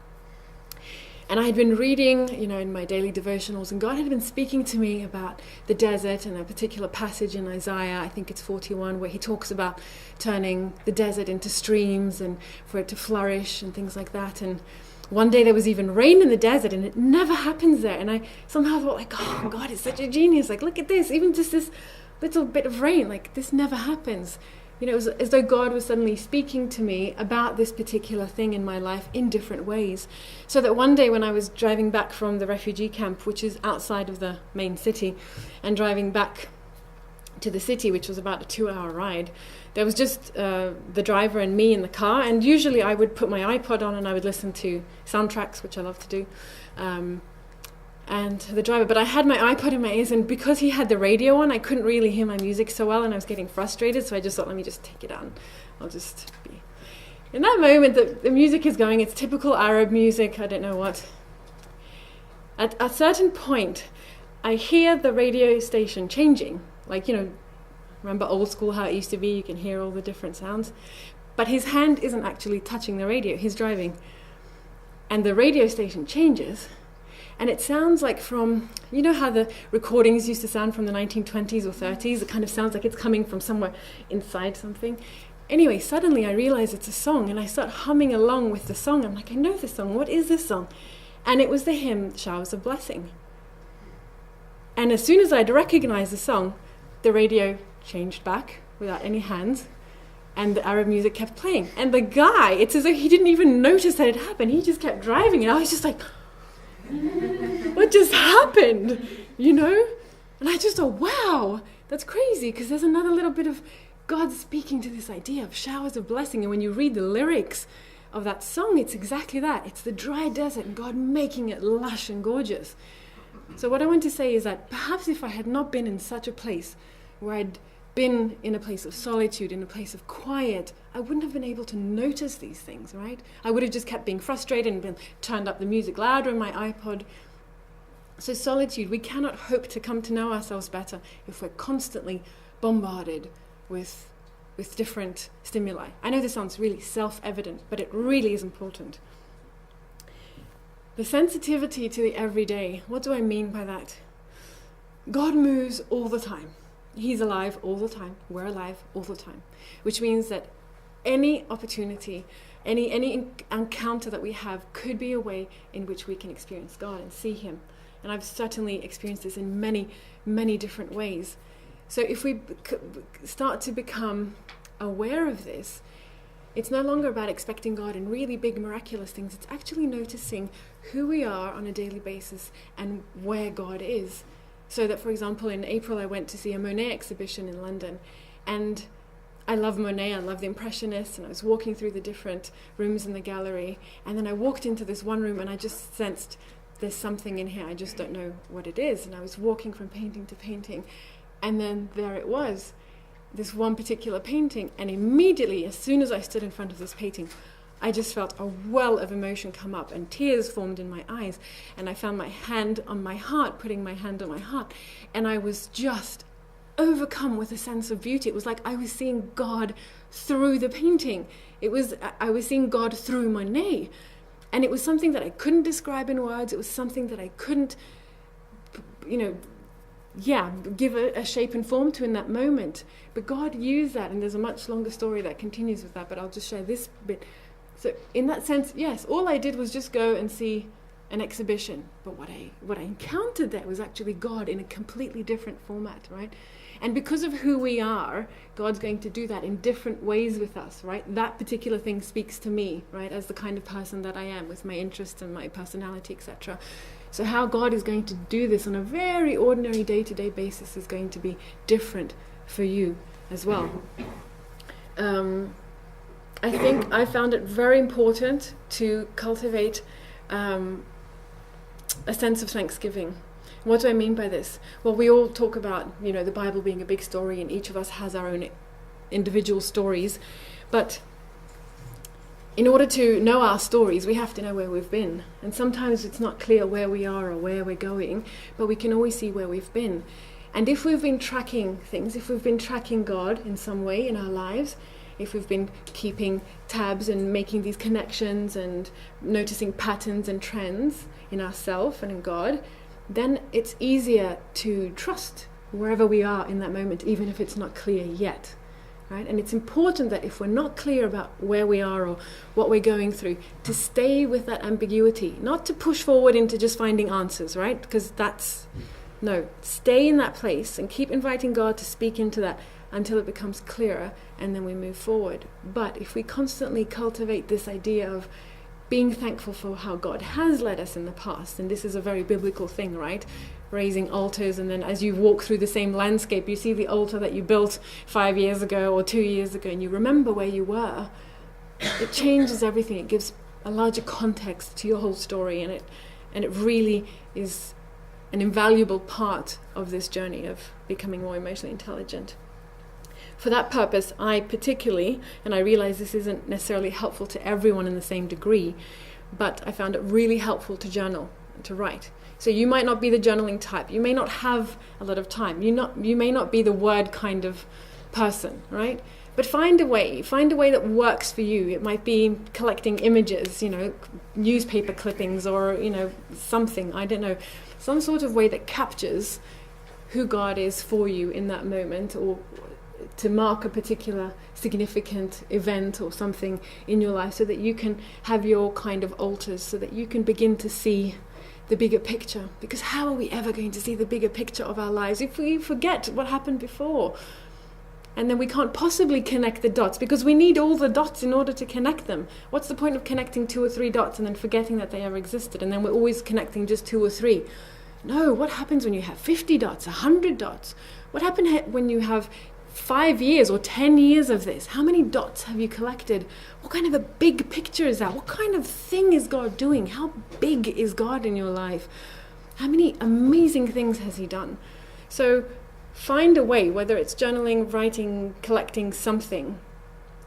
And I had been reading, in my daily devotionals, and God had been speaking to me about the desert and a particular passage in Isaiah, I think it's 41, where he talks about turning the desert into streams and for it to flourish and things like that. And one day there was even rain in the desert, and it never happens there. And I somehow thought, oh, God is such a genius. Look at this, even just this little bit of rain, this never happens. It was as though God was suddenly speaking to me about this particular thing in my life in different ways. So that one day when I was driving back from the refugee camp, which is outside of the main city, and driving back to the city, which was about a 2-hour ride, there was just the driver and me in the car, and usually I would put my iPod on and I would listen to soundtracks, which I love to do, and the driver, but I had my iPod in my ears, and because he had the radio on, I couldn't really hear my music so well, and I was getting frustrated, so I just thought, let me just take it on. I'll just be... In that moment, the music is going, it's typical Arab music, I don't know what. At a certain point, I hear the radio station changing, remember old school how it used to be, you can hear all the different sounds, but his hand isn't actually touching the radio, he's driving, and the radio station changes. And it sounds like from, how the recordings used to sound from the 1920s or 30s? It kind of sounds like it's coming from somewhere inside something. Anyway, suddenly I realize it's a song, and I start humming along with the song. I'm like, I know this song. What is this song? And it was the hymn, Showers of Blessing. And as soon as I'd recognized the song, the radio changed back without any hands, and the Arab music kept playing. And the guy, it's as though he didn't even notice that it happened. He just kept driving, and I was just like... what just happened, And I just thought, wow, that's crazy, because there's another little bit of God speaking to this idea of showers of blessing. And when you read the lyrics of that song, it's exactly that. It's the dry desert and God making it lush and gorgeous. So what I want to say is that perhaps if I had not been in such a place where I'd been in a place of solitude, in a place of quiet, I wouldn't have been able to notice these things, right? I would have just kept being frustrated and been turned up the music louder in my iPod. So solitude, we cannot hope to come to know ourselves better if we're constantly bombarded with different stimuli. I know this sounds really self-evident, but it really is important. The sensitivity to the everyday, what do I mean by that? God moves all the time. He's alive all the time. We're alive all the time. Which means that any opportunity, any encounter that we have could be a way in which we can experience God and see Him. And I've certainly experienced this in many, many different ways. So if we start to become aware of this, it's no longer about expecting God in really big, miraculous things. It's actually noticing who we are on a daily basis and where God is. So that, for example, in April I went to see a Monet exhibition in London, and I love Monet, I love the Impressionists, and I was walking through the different rooms in the gallery, and then I walked into this one room and I just sensed there's something in here, I just don't know what it is. And I was walking from painting to painting, and then there it was, this one particular painting, and immediately, as soon as I stood in front of this painting, I just felt a well of emotion come up, and tears formed in my eyes, and I found my hand on my heart, putting my hand on my heart, and I was just overcome with a sense of beauty. It was like I was seeing God through the painting. I was seeing God through Monet, and it was something that I couldn't describe in words. It was something that I couldn't, give a shape and form to in that moment. But God used that, and there's a much longer story that continues with that, but I'll just share this bit. So in that sense, yes, all I did was just go and see an exhibition. But what I encountered there was actually God in a completely different format, right? And because of who we are, God's going to do that in different ways with us, right? That particular thing speaks to me, right, as the kind of person that I am, with my interests and my personality, etc. So how God is going to do this on a very ordinary day-to-day basis is going to be different for you as well. I think I found it very important to cultivate a sense of thanksgiving. What do I mean by this? Well, we all talk about, the Bible being a big story, and each of us has our own individual stories. But in order to know our stories, we have to know where we've been. And sometimes it's not clear where we are or where we're going, but we can always see where we've been. And if we've been tracking things, if we've been tracking God in some way in our lives, if we've been keeping tabs and making these connections and noticing patterns and trends in ourselves and in God, then it's easier to trust wherever we are in that moment, even if it's not clear yet, right? And it's important that if we're not clear about where we are or what we're going through, to stay with that ambiguity, not to push forward into just finding answers, right? Because stay in that place and keep inviting God to speak into that until it becomes clearer, and then we move forward. But if we constantly cultivate this idea of being thankful for how God has led us in the past, and this is a very biblical thing, right? Raising altars, and then as you walk through the same landscape, you see the altar that you built 5 years ago or 2 years ago, and you remember where you were. It changes everything. It gives a larger context to your whole story, and it really is an invaluable part of this journey of becoming more emotionally intelligent. For that purpose, I particularly, and I realize this isn't necessarily helpful to everyone in the same degree, but I found it really helpful to journal, to write. So you might not be the journaling type. You may not have a lot of time. You may not be the word kind of person, right? But find a way that works for you. It might be collecting images, newspaper clippings, or, something, I don't know, some sort of way that captures who God is for you in that moment, or to mark a particular significant event or something in your life, so that you can have your kind of altars, so that you can begin to see the bigger picture. Because how are we ever going to see the bigger picture of our lives if we forget what happened before? And then we can't possibly connect the dots, because we need all the dots in order to connect them. What's the point of connecting 2 or 3 dots and then forgetting that they ever existed, and then we're always connecting just 2 or 3? No, what happens when you have 50 dots, 100 dots? What happens when you have 5 years or 10 years of this? How many dots have you collected? What kind of a big picture is that? What kind of thing is God doing? How big is God in your life? How many amazing things has He done? So find a way, whether it's journaling, writing, collecting something.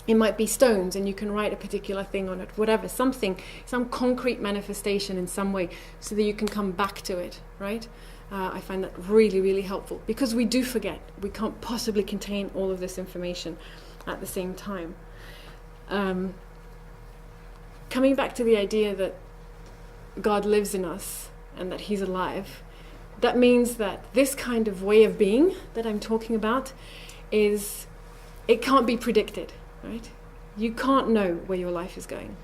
It might be stones, and you can write a particular thing on it, whatever, something, some concrete manifestation in some way, so that you can come back to it, right? I find that really, really helpful, because we do forget. We can't possibly contain all of this information at the same time. Coming back to the idea that God lives in us and that He's alive, that means that this kind of way of being that I'm talking about it can't be predicted, right? You can't know where your life is going.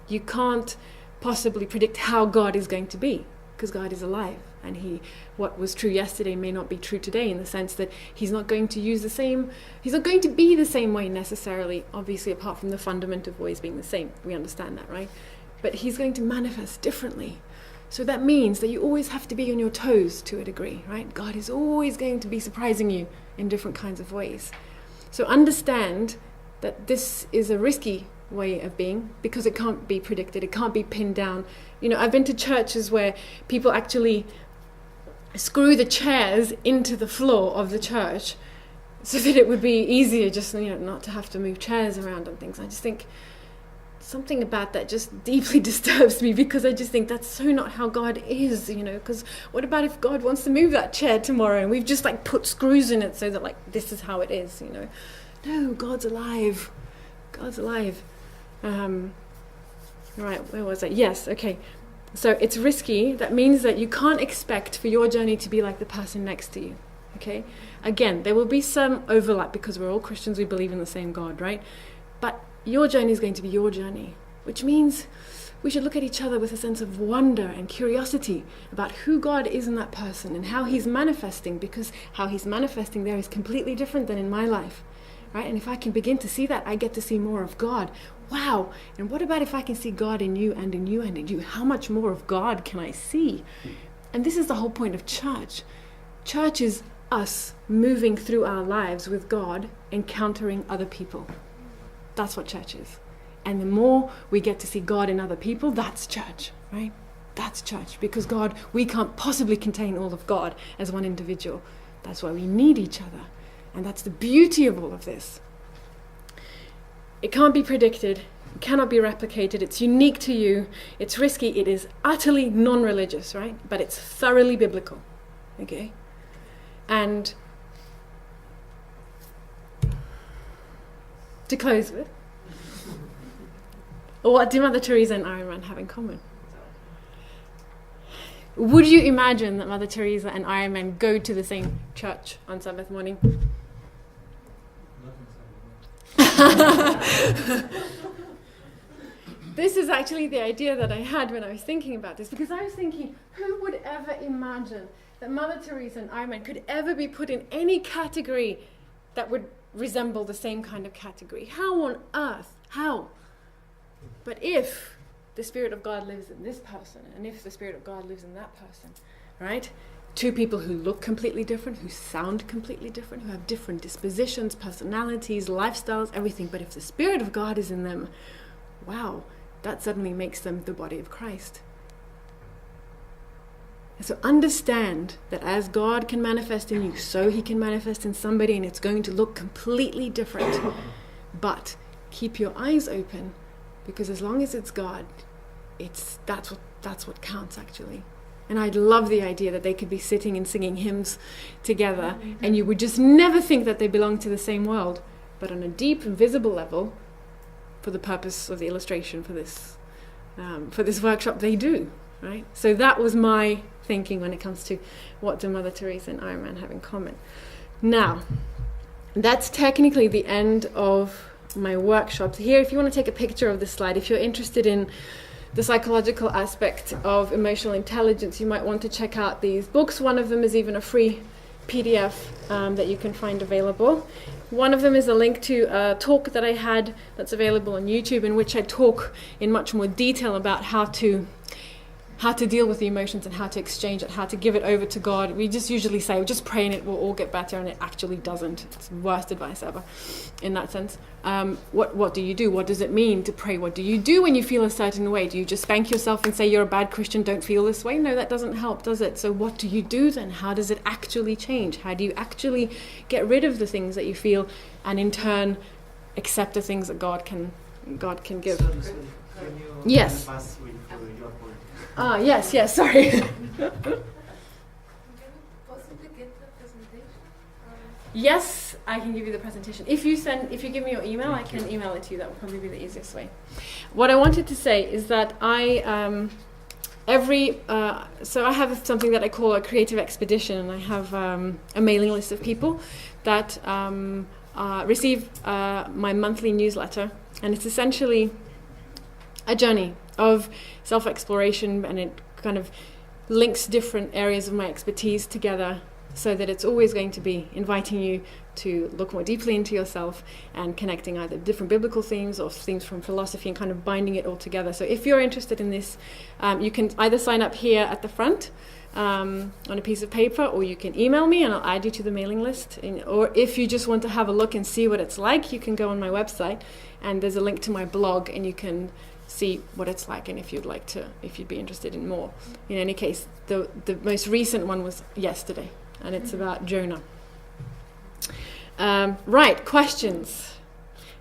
You can't possibly predict how God is going to be, because God is alive, and what was true yesterday may not be true today, in the sense that he's not going to be the same way necessarily, obviously, apart from the fundament of always being the same. We understand that, right? But he's going to manifest differently. So that means that you always have to be on your toes to a degree, right? God is always going to be surprising you in different kinds of ways. So understand that this is a risky way of being, because it can't be predicted, it can't be pinned down. I've been to churches where people actually screw the chairs into the floor of the church so that it would be easier just not to have to move chairs around and things. I just think something about that just deeply disturbs me, because I just think that's so not how God is, because what about if God wants to move that chair tomorrow and we've just put screws in it so that this is how it is, No, God's alive. God's alive. Right, where was I? Yes, okay. So it's risky. That means that you can't expect for your journey to be like the person next to you. Okay? Again, there will be some overlap, because we're all Christians, we believe in the same God, right? But your journey is going to be your journey, which means we should look at each other with a sense of wonder and curiosity about who God is in that person and how he's manifesting, because how he's manifesting there is completely different than in my life, right? And if I can begin to see that, I get to see more of God. Wow! And what about if I can see God in you and in you and in you? How much more of God can I see? And this is the whole point of church. Church is us moving through our lives with God, encountering other people. That's what church is. And the more we get to see God in other people, that's church, right? That's church. Because God, we can't possibly contain all of God as one individual. That's why we need each other. And that's the beauty of all of this. It can't be predicted. It cannot be replicated. It's unique to you. It's risky. It is utterly non-religious, right? But it's thoroughly biblical, okay? And to close with, what do Mother Teresa and Iron Man have in common? Would you imagine that Mother Teresa and Iron Man go to the same church on Sabbath morning? This is actually the idea that I had when I was thinking about this, because I was thinking, who would ever imagine that Mother Teresa and Iron Man could ever be put in any category that would resemble the same kind of category? How on earth? How? But if the Spirit of God lives in this person, and if the Spirit of God lives in that person, right? Two people who look completely different, who sound completely different, who have different dispositions, personalities, lifestyles, everything. But if the Spirit of God is in them, wow, that suddenly makes them the body of Christ. And so understand that as God can manifest in you, so he can manifest in somebody, and it's going to look completely different. But keep your eyes open, because as long as it's God, that's what counts actually. And I'd love the idea that they could be sitting and singing hymns together, and you would just never think that they belong to the same world. But on a deep and visible level, for the purpose of the illustration for this workshop, they do, right? So that was my thinking when it comes to what do Mother Teresa and Iron Man have in common. Now, that's technically the end of my workshop. Here, if you want to take a picture of this slide, if you're interested in the psychological aspect of emotional intelligence, you might want to check out these books. One of them is even a free PDF that you can find available. One of them is a link to a talk that I had that's available on YouTube, in which I talk in much more detail about how to deal with the emotions and how to exchange it, how to give it over to God. We just usually say, just pray and it will all get better, and it actually doesn't. It's the worst advice ever in that sense. What do you do? What does it mean to pray? What do you do when you feel a certain way? Do you just spank yourself and say you're a bad Christian, don't feel this way? No, that doesn't help, does it? So what do you do then? How does it actually change? How do you actually get rid of the things that you feel, and in turn accept the things that God can give? Can you Yes. pass with your point? Yes, sorry. Can we possibly get the presentation? Yes, I can give you the presentation. If you give me your email, I can email it to you. That will probably be the easiest way. What I wanted to say is that so I have something that I call a creative expedition, and I have a mailing list of people that receive my monthly newsletter, and it's essentially a journey of self-exploration, and it kind of links different areas of my expertise together, so that it's always going to be inviting you to look more deeply into yourself and connecting either different biblical themes or themes from philosophy and kind of binding it all together. So if you're interested in this, you can either sign up here at the front on a piece of paper, or you can email me and I'll add you to the mailing list. Or if you just want to have a look and see what it's like, you can go on my website and there's a link to my blog and you can see what it's like, and if you'd be interested in more. In any case, the most recent one was yesterday, and it's about Jonah. Right, questions.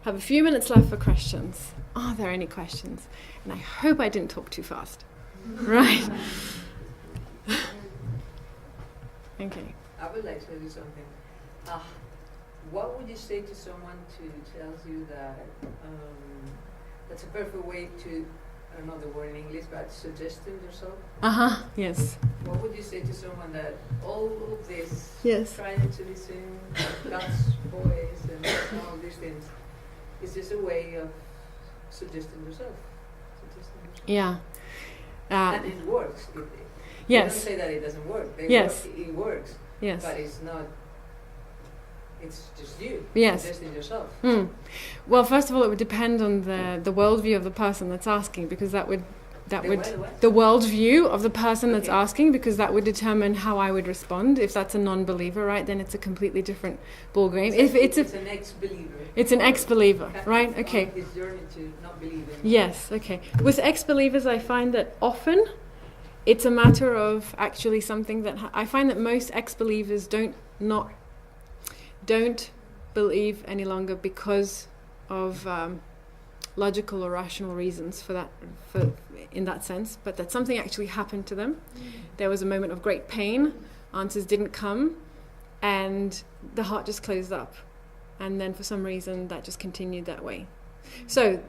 Have a few minutes left for questions. Are there any questions? And I hope I didn't talk too fast. Right. Okay. I would like to do something. What would you say to someone who tells you that that's a perfect way to, I don't know the word in English, but suggesting yourself? Yes. What would you say to someone that all of this, Yes. trying to listen to God's voice and all these things, is just a way of suggesting yourself? Yeah. And it works. Yes. Don't say that it doesn't work. Yes. It works. Yes. But it's not. It's just you. Yes. Suggesting yourself. Well, first of all, it would depend on the worldview of the person that's asking, because that would The worldview of the person that's Okay. asking, because that would determine how I would respond. If that's a non-believer, right, then it's a completely different ball game. If it's an ex-believer. It's an ex-believer, right? Okay. On his journey to not believe in. Yes, okay. With ex-believers, I find that often it's a matter of actually something that I find that most ex-believers don't believe any longer because of logical or rational reasons for in that sense, but that something actually happened to them. There was a moment of great pain, answers didn't come, and the heart just closed up, and then for some reason that just continued that way. So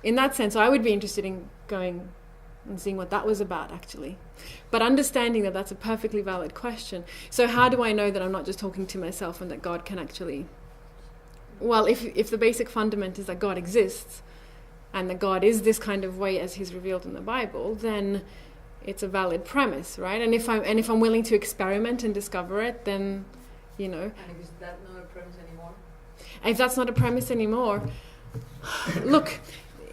in that sense, I would be interested in going and seeing what that was about, actually. But understanding that that's a perfectly valid question. So how do I know that I'm not just talking to myself and that God can actually... Well, if the basic fundament is that God exists and that God is this kind of way as he's revealed in the Bible, then it's a valid premise, right? And if I'm willing to experiment and discover it, then, you know... And is that not a premise anymore? If that's not a premise anymore... Look...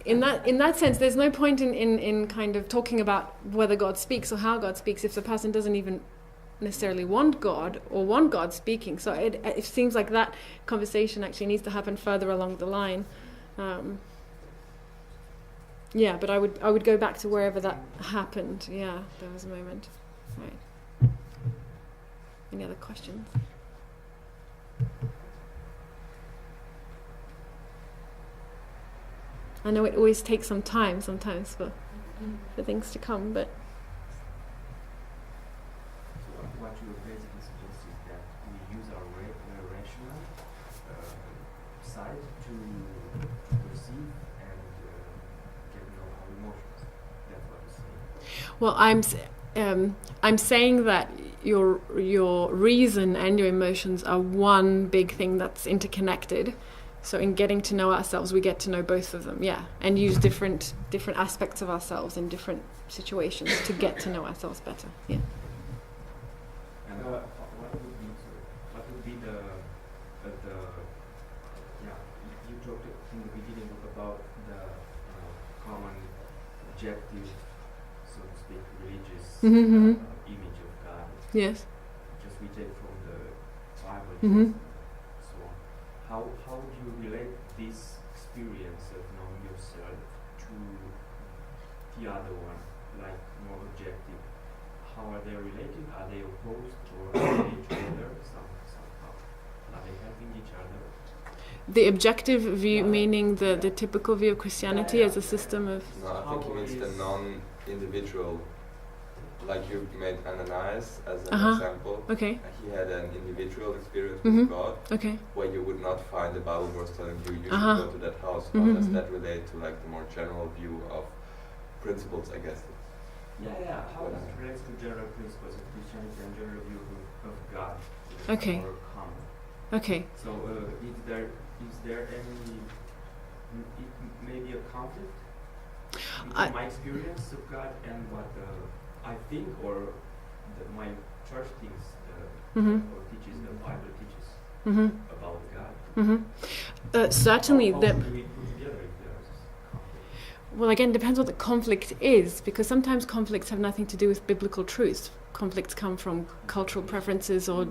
In that sense, there's no point in kind of talking about whether God speaks or how God speaks if the person doesn't even necessarily want God or want God speaking. So it seems like that conversation actually needs to happen further along the line. Yeah, but I would go back to wherever that happened. Yeah, there was a moment. Right. Any other questions? I know it always takes some time sometimes for things to come, but... So what you basically suggest is that we use our rational side to perceive and get to know our emotions. That's what you're saying. Well, I'm saying that your reason and your emotions are one big thing that's interconnected. So in getting to know ourselves, we get to know both of them, yeah, and use different aspects of ourselves in different situations to get to know ourselves better, yeah. And what would be the you talked in the beginning about the common objective, so to speak, religious image of God. Yes. Just we take from the Bible. Mm-hmm. How do you relate this experience of knowing yourself to the other one, like more objective? How are they related? Are they opposed or are they together somehow? Are they helping each other? The objective view, meaning the typical view of Christianity as a system of... No, I think he means the non-individual. Like you made Ananias as an example. Okay. He had an individual experience with God. Okay. Where you would not find the Bible verse telling you should go to that house. How does that relate to like the more general view of principles, I guess? Yeah. How it relates to general principles of Christianity and general view of God. Okay. More common. Okay. So, is there any maybe a conflict between my experience of God and what I think or my church thinks or teaches, the Bible teaches about God? Certainly, how do we put together if there's conflict? well, again, depends what the conflict is, because sometimes conflicts have nothing to do with biblical truth. Conflicts come from cultural preferences or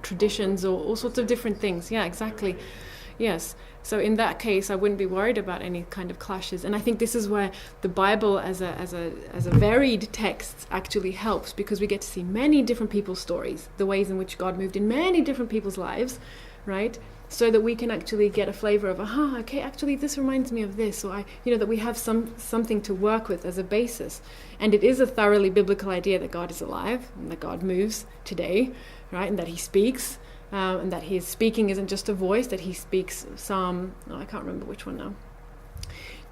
traditions or all sorts of different things. Yeah, exactly. Yes. So in that case, I wouldn't be worried about any kind of clashes. And I think this is where the Bible as a varied text actually helps, because we get to see many different people's stories, the ways in which God moved in many different people's lives, right? So that we can actually get a flavor of, okay, actually this reminds me of this, or that we have something to work with as a basis. And it is a thoroughly biblical idea that God is alive and that God moves today, right? And that He speaks. And that His speaking isn't just a voice, that He speaks I can't remember which one now,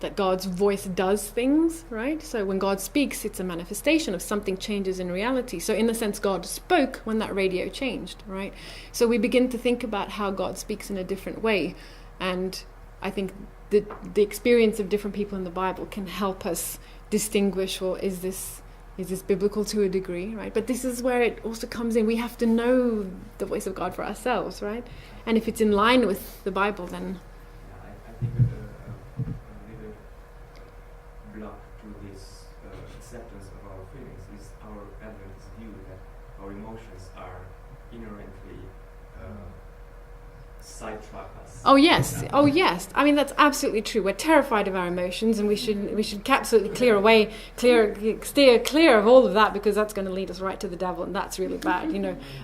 that God's voice does things, right? So when God speaks, it's a manifestation of something changes in reality. So in a sense, God spoke when that radio changed, right? So we begin to think about how God speaks in a different way. And I think the experience of different people in the Bible can help us distinguish, well, is this biblical to a degree, right? But this is where it also comes in. We have to know the voice of God for ourselves, right? And if it's in line with the Bible, then... I think a little block to this acceptance of our feelings is our Adventist view that our emotions are inherently sidetrack us. Oh yes. I mean, that's absolutely true. We're terrified of our emotions, and we should absolutely steer clear of all of that, because that's going to lead us right to the devil, and that's really bad.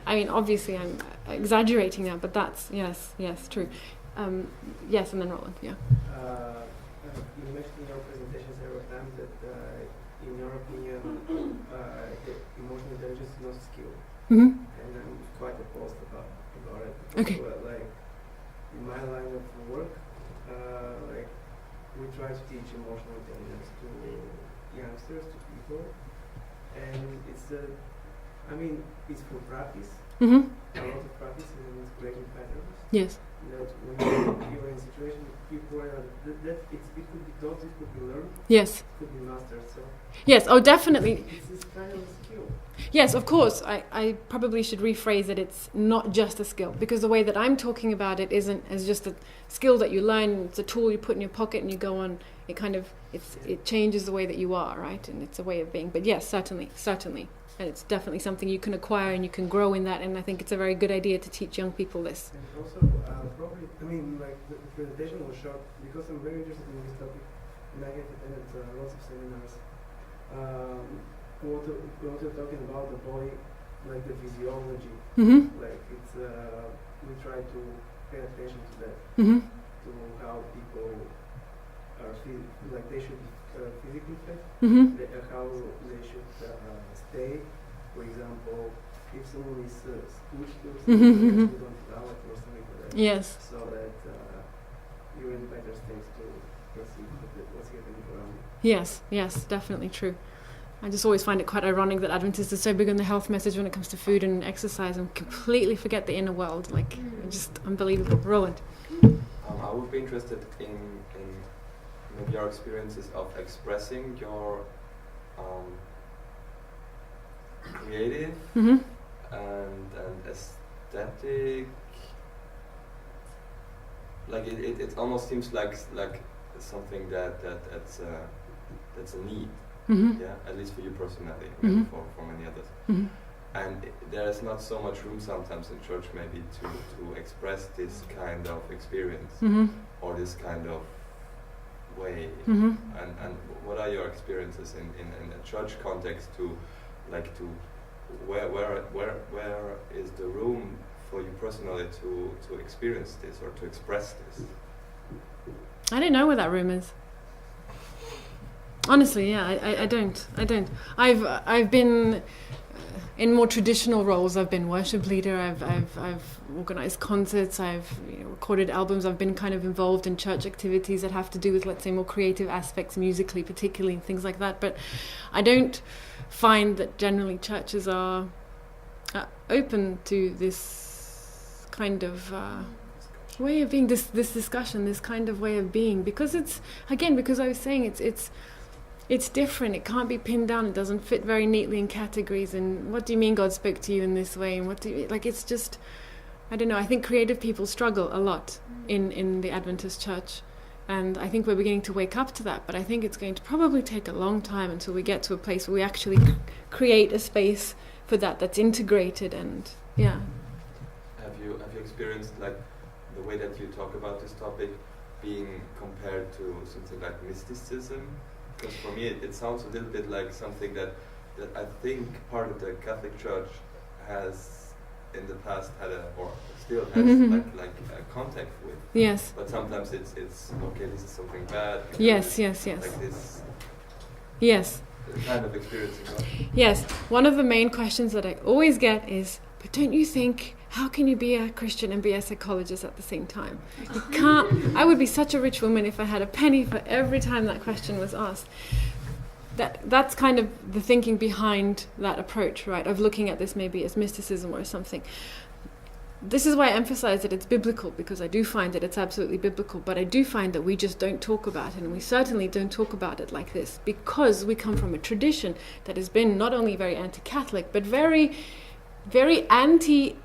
I mean, obviously I'm exaggerating now, but that's yes, true. Yes, and then Roland. Yeah. You mentioned in your presentation several times that, in your opinion, emotional intelligence is not a skill, and I'm quite opposed about it. Okay. Like, in my line of work, we try to teach emotional intelligence to youngsters, to people, and it's for practice, a lot of practice, and it's breaking patterns. Yes. That when you're in a situation, people that it could be taught, it could be learned, Yes. it could be mastered. So yes. Oh, definitely. it's kind of a skill. Yes, of course. I probably should rephrase it. It's not just a skill, because the way that I'm talking about it isn't as just a skill that you learn. It's a tool you put in your pocket and you go on. It changes the way that you are, right? And it's a way of being. But yes, certainly. And it's definitely something you can acquire and you can grow in that. And I think it's a very good idea to teach young people this. And also, probably, the presentation was short because I'm very interested in this topic, and I have attended lots of seminars. What you're talking about the body, like the physiology, like it's we try to pay attention to that, to how people are like they should be physically fit, how they should stay. For example, if someone is squished or something, you don't allow it or something like that. Yes. So that you're in better state to perceive what's happening around you. Yes, definitely true. I just always find it quite ironic that Adventists are so big on the health message when it comes to food and exercise, and completely forget the inner world. Like, just unbelievable. Roland. I would be interested in maybe your experiences of expressing your creative and aesthetic. Like it almost seems like something that's a need. Yeah, at least for you personally, maybe for many others. And there is not so much room sometimes in church maybe to express this kind of experience or this kind of way. And what are your experiences in a church context where is the room for you personally to experience this or to express this? I don't know where that room is. Honestly, yeah, I don't. I've been in more traditional roles. I've been worship leader. I've organized concerts. I've recorded albums. I've been kind of involved in church activities that have to do with, let's say, more creative aspects, musically, particularly, and things like that. But I don't find that generally churches are open to this kind of way of being, this discussion, this kind of way of being, because it's, again, because I was saying it's different. It can't be pinned down. It doesn't fit very neatly in categories. And what do you mean God spoke to you in this way? And what do you, like, it's just, I don't know. I think creative people struggle a lot in the Adventist church. And I think we're beginning to wake up to that. But I think it's going to probably take a long time until we get to a place where we actually create a space for that's integrated. And yeah. Have you experienced, like, the way that you talk about this topic being compared to something like mysticism? Because for me, it sounds a little bit like something that I think part of the Catholic Church has in the past had or still has like a contact with. Yes. But sometimes it's okay. This is something bad. Yes. Like this. Yes. Kind of experiencing that. Yes. One of the main questions that I always get is, but don't you think, how can you be a Christian and be a psychologist at the same time? You can't. I would be such a rich woman if I had a penny for every time that question was asked. That's kind of the thinking behind that approach, right, of looking at this maybe as mysticism or something. This is why I emphasize that it's biblical, because I do find that it's absolutely biblical, but I do find that we just don't talk about it, and we certainly don't talk about it like this, because we come from a tradition that has been not only very anti-Catholic, but very, very anti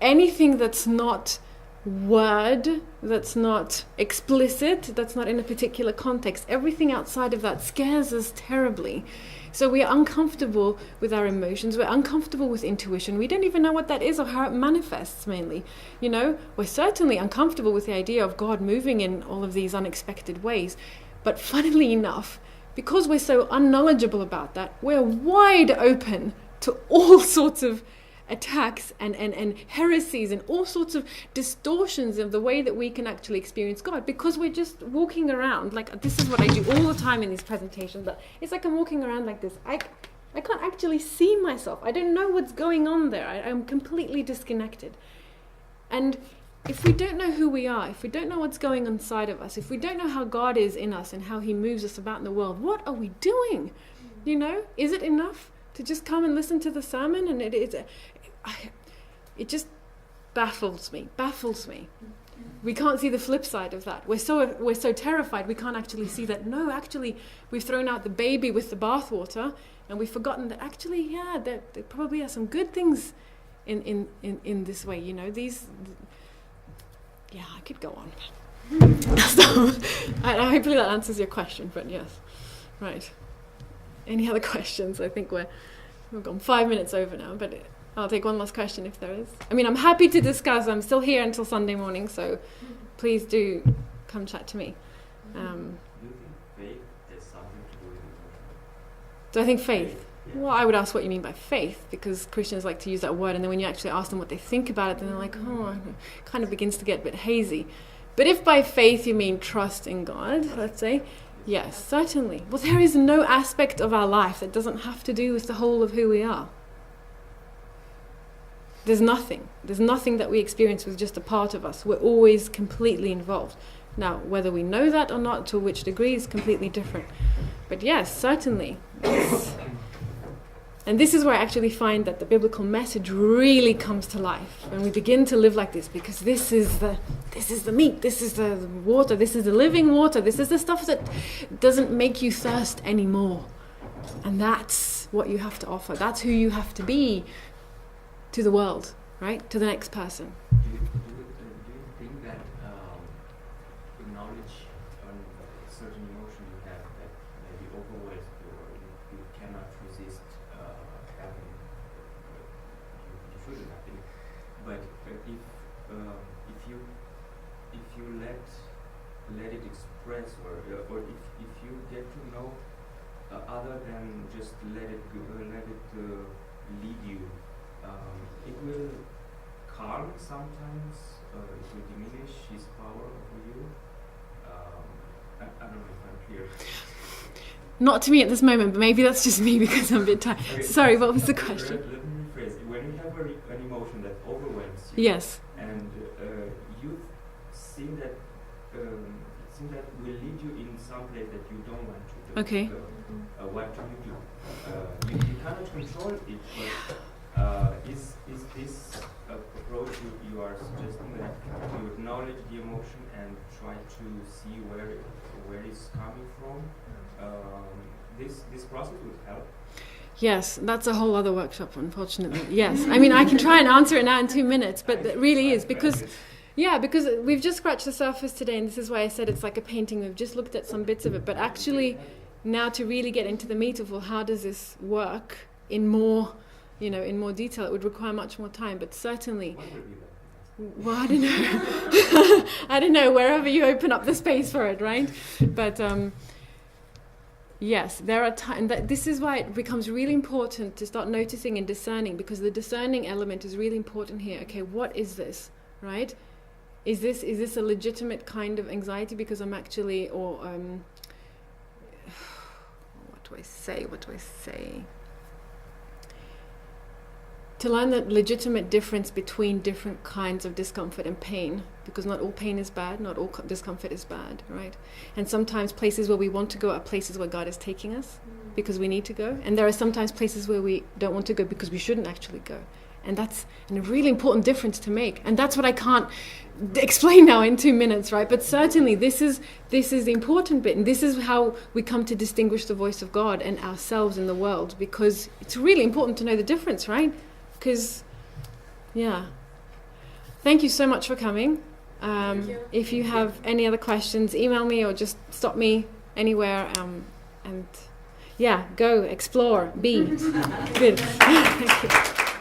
anything that's not word, that's not explicit, that's not in a particular context. Everything outside of that scares us terribly. So we are uncomfortable with our emotions, we're uncomfortable with intuition, we don't even know what that is or how it manifests mainly. We're certainly uncomfortable with the idea of God moving in all of these unexpected ways. But funnily enough, because we're so unknowledgeable about that, we're wide open to all sorts of attacks and heresies and all sorts of distortions of the way that we can actually experience God, because we're just walking around like, this is what I do all the time in these presentations, but it's like I'm walking around like this. I can't actually see myself. I don't know what's going on there. I'm completely disconnected. And if we don't know who we are, if we don't know what's going on inside of us, if we don't know how God is in us and how he moves us about in the world, what are we doing? Is it enough to just come and listen to the sermon? And it just baffles me. We can't see the flip side of that. We're so terrified we can't actually see that. No, actually, we've thrown out the baby with the bathwater, and we've forgotten that actually, yeah, there probably are some good things in this way. I could go on. So, hopefully that answers your question. But yes, right. Any other questions? I think we've gone 5 minutes over now, but I'll take one last question if there is. I mean, I'm happy to discuss. I'm still here until Sunday morning, so please do come chat to me. Do you think faith has something to do with emotion? Do I think faith? Yeah. Well, I would ask what you mean by faith, because Christians like to use that word, and then when you actually ask them what they think about it, then they're like, oh, it kind of begins to get a bit hazy. But if by faith you mean trust in God, let's say, yes, certainly. Well, there is no aspect of our life that doesn't have to do with the whole of who we are. There's nothing that we experience with just a part of us. We're always completely involved. Now, whether we know that or not, to which degree, is completely different. But yes, certainly. Yes. And this is where I actually find that the biblical message really comes to life when we begin to live like this, because this is the meat, this is the water, this is the living water, this is the stuff that doesn't make you thirst anymore. And that's what you have to offer. That's who you have to be to the world, right? To the next person. Do you think that acknowledge a certain emotion you have that maybe overwhelms you, or you cannot resist having, you shouldn't have been, but if you let it express, or if you get to know other than just let it lead you, it will calm sometimes, it will diminish his power over you. I don't know if I'm clear. Not to me at this moment, but maybe that's just me because I'm a bit tired. Okay. Sorry, what was the question? Let me rephrase. When you have an emotion that overwhelms you, Yes. and you think that will lead you in some place that you don't want to go. Okay. What do? You cannot control it, but is this approach you are suggesting, that you acknowledge the emotion and try to see where it's coming from? This process would help. Yes, that's a whole other workshop, unfortunately. Yes. I mean, I can try and answer it now in 2 minutes, but it really is because we've just scratched the surface today, and this is why I said it's like a painting. We've just looked at some bits of it, but actually now to really get into the meat of, well, how does this work in more detail, it would require much more time, but certainly... Well, I don't know. I don't know, wherever you open up the space for it, right? But yes, there are times that this is why it becomes really important to start noticing and discerning, because the discerning element is really important here. Okay, what is this, right? Is this a legitimate kind of anxiety because I'm actually, or what do I say? To learn the legitimate difference between different kinds of discomfort and pain, because not all pain is bad, not all discomfort is bad, right? And sometimes places where we want to go are places where God is taking us because we need to go, and there are sometimes places where we don't want to go because we shouldn't actually go, and that's a really important difference to make, and that's what I can't explain now in 2 minutes, right? But certainly this is the important bit, and this is how we come to distinguish the voice of God and ourselves in the world, because it's really important to know the difference, right? Because, yeah. Thank you so much for coming. Thank you. If you have any other questions, email me or just stop me anywhere. And yeah, go, explore, be. Good. Thank you.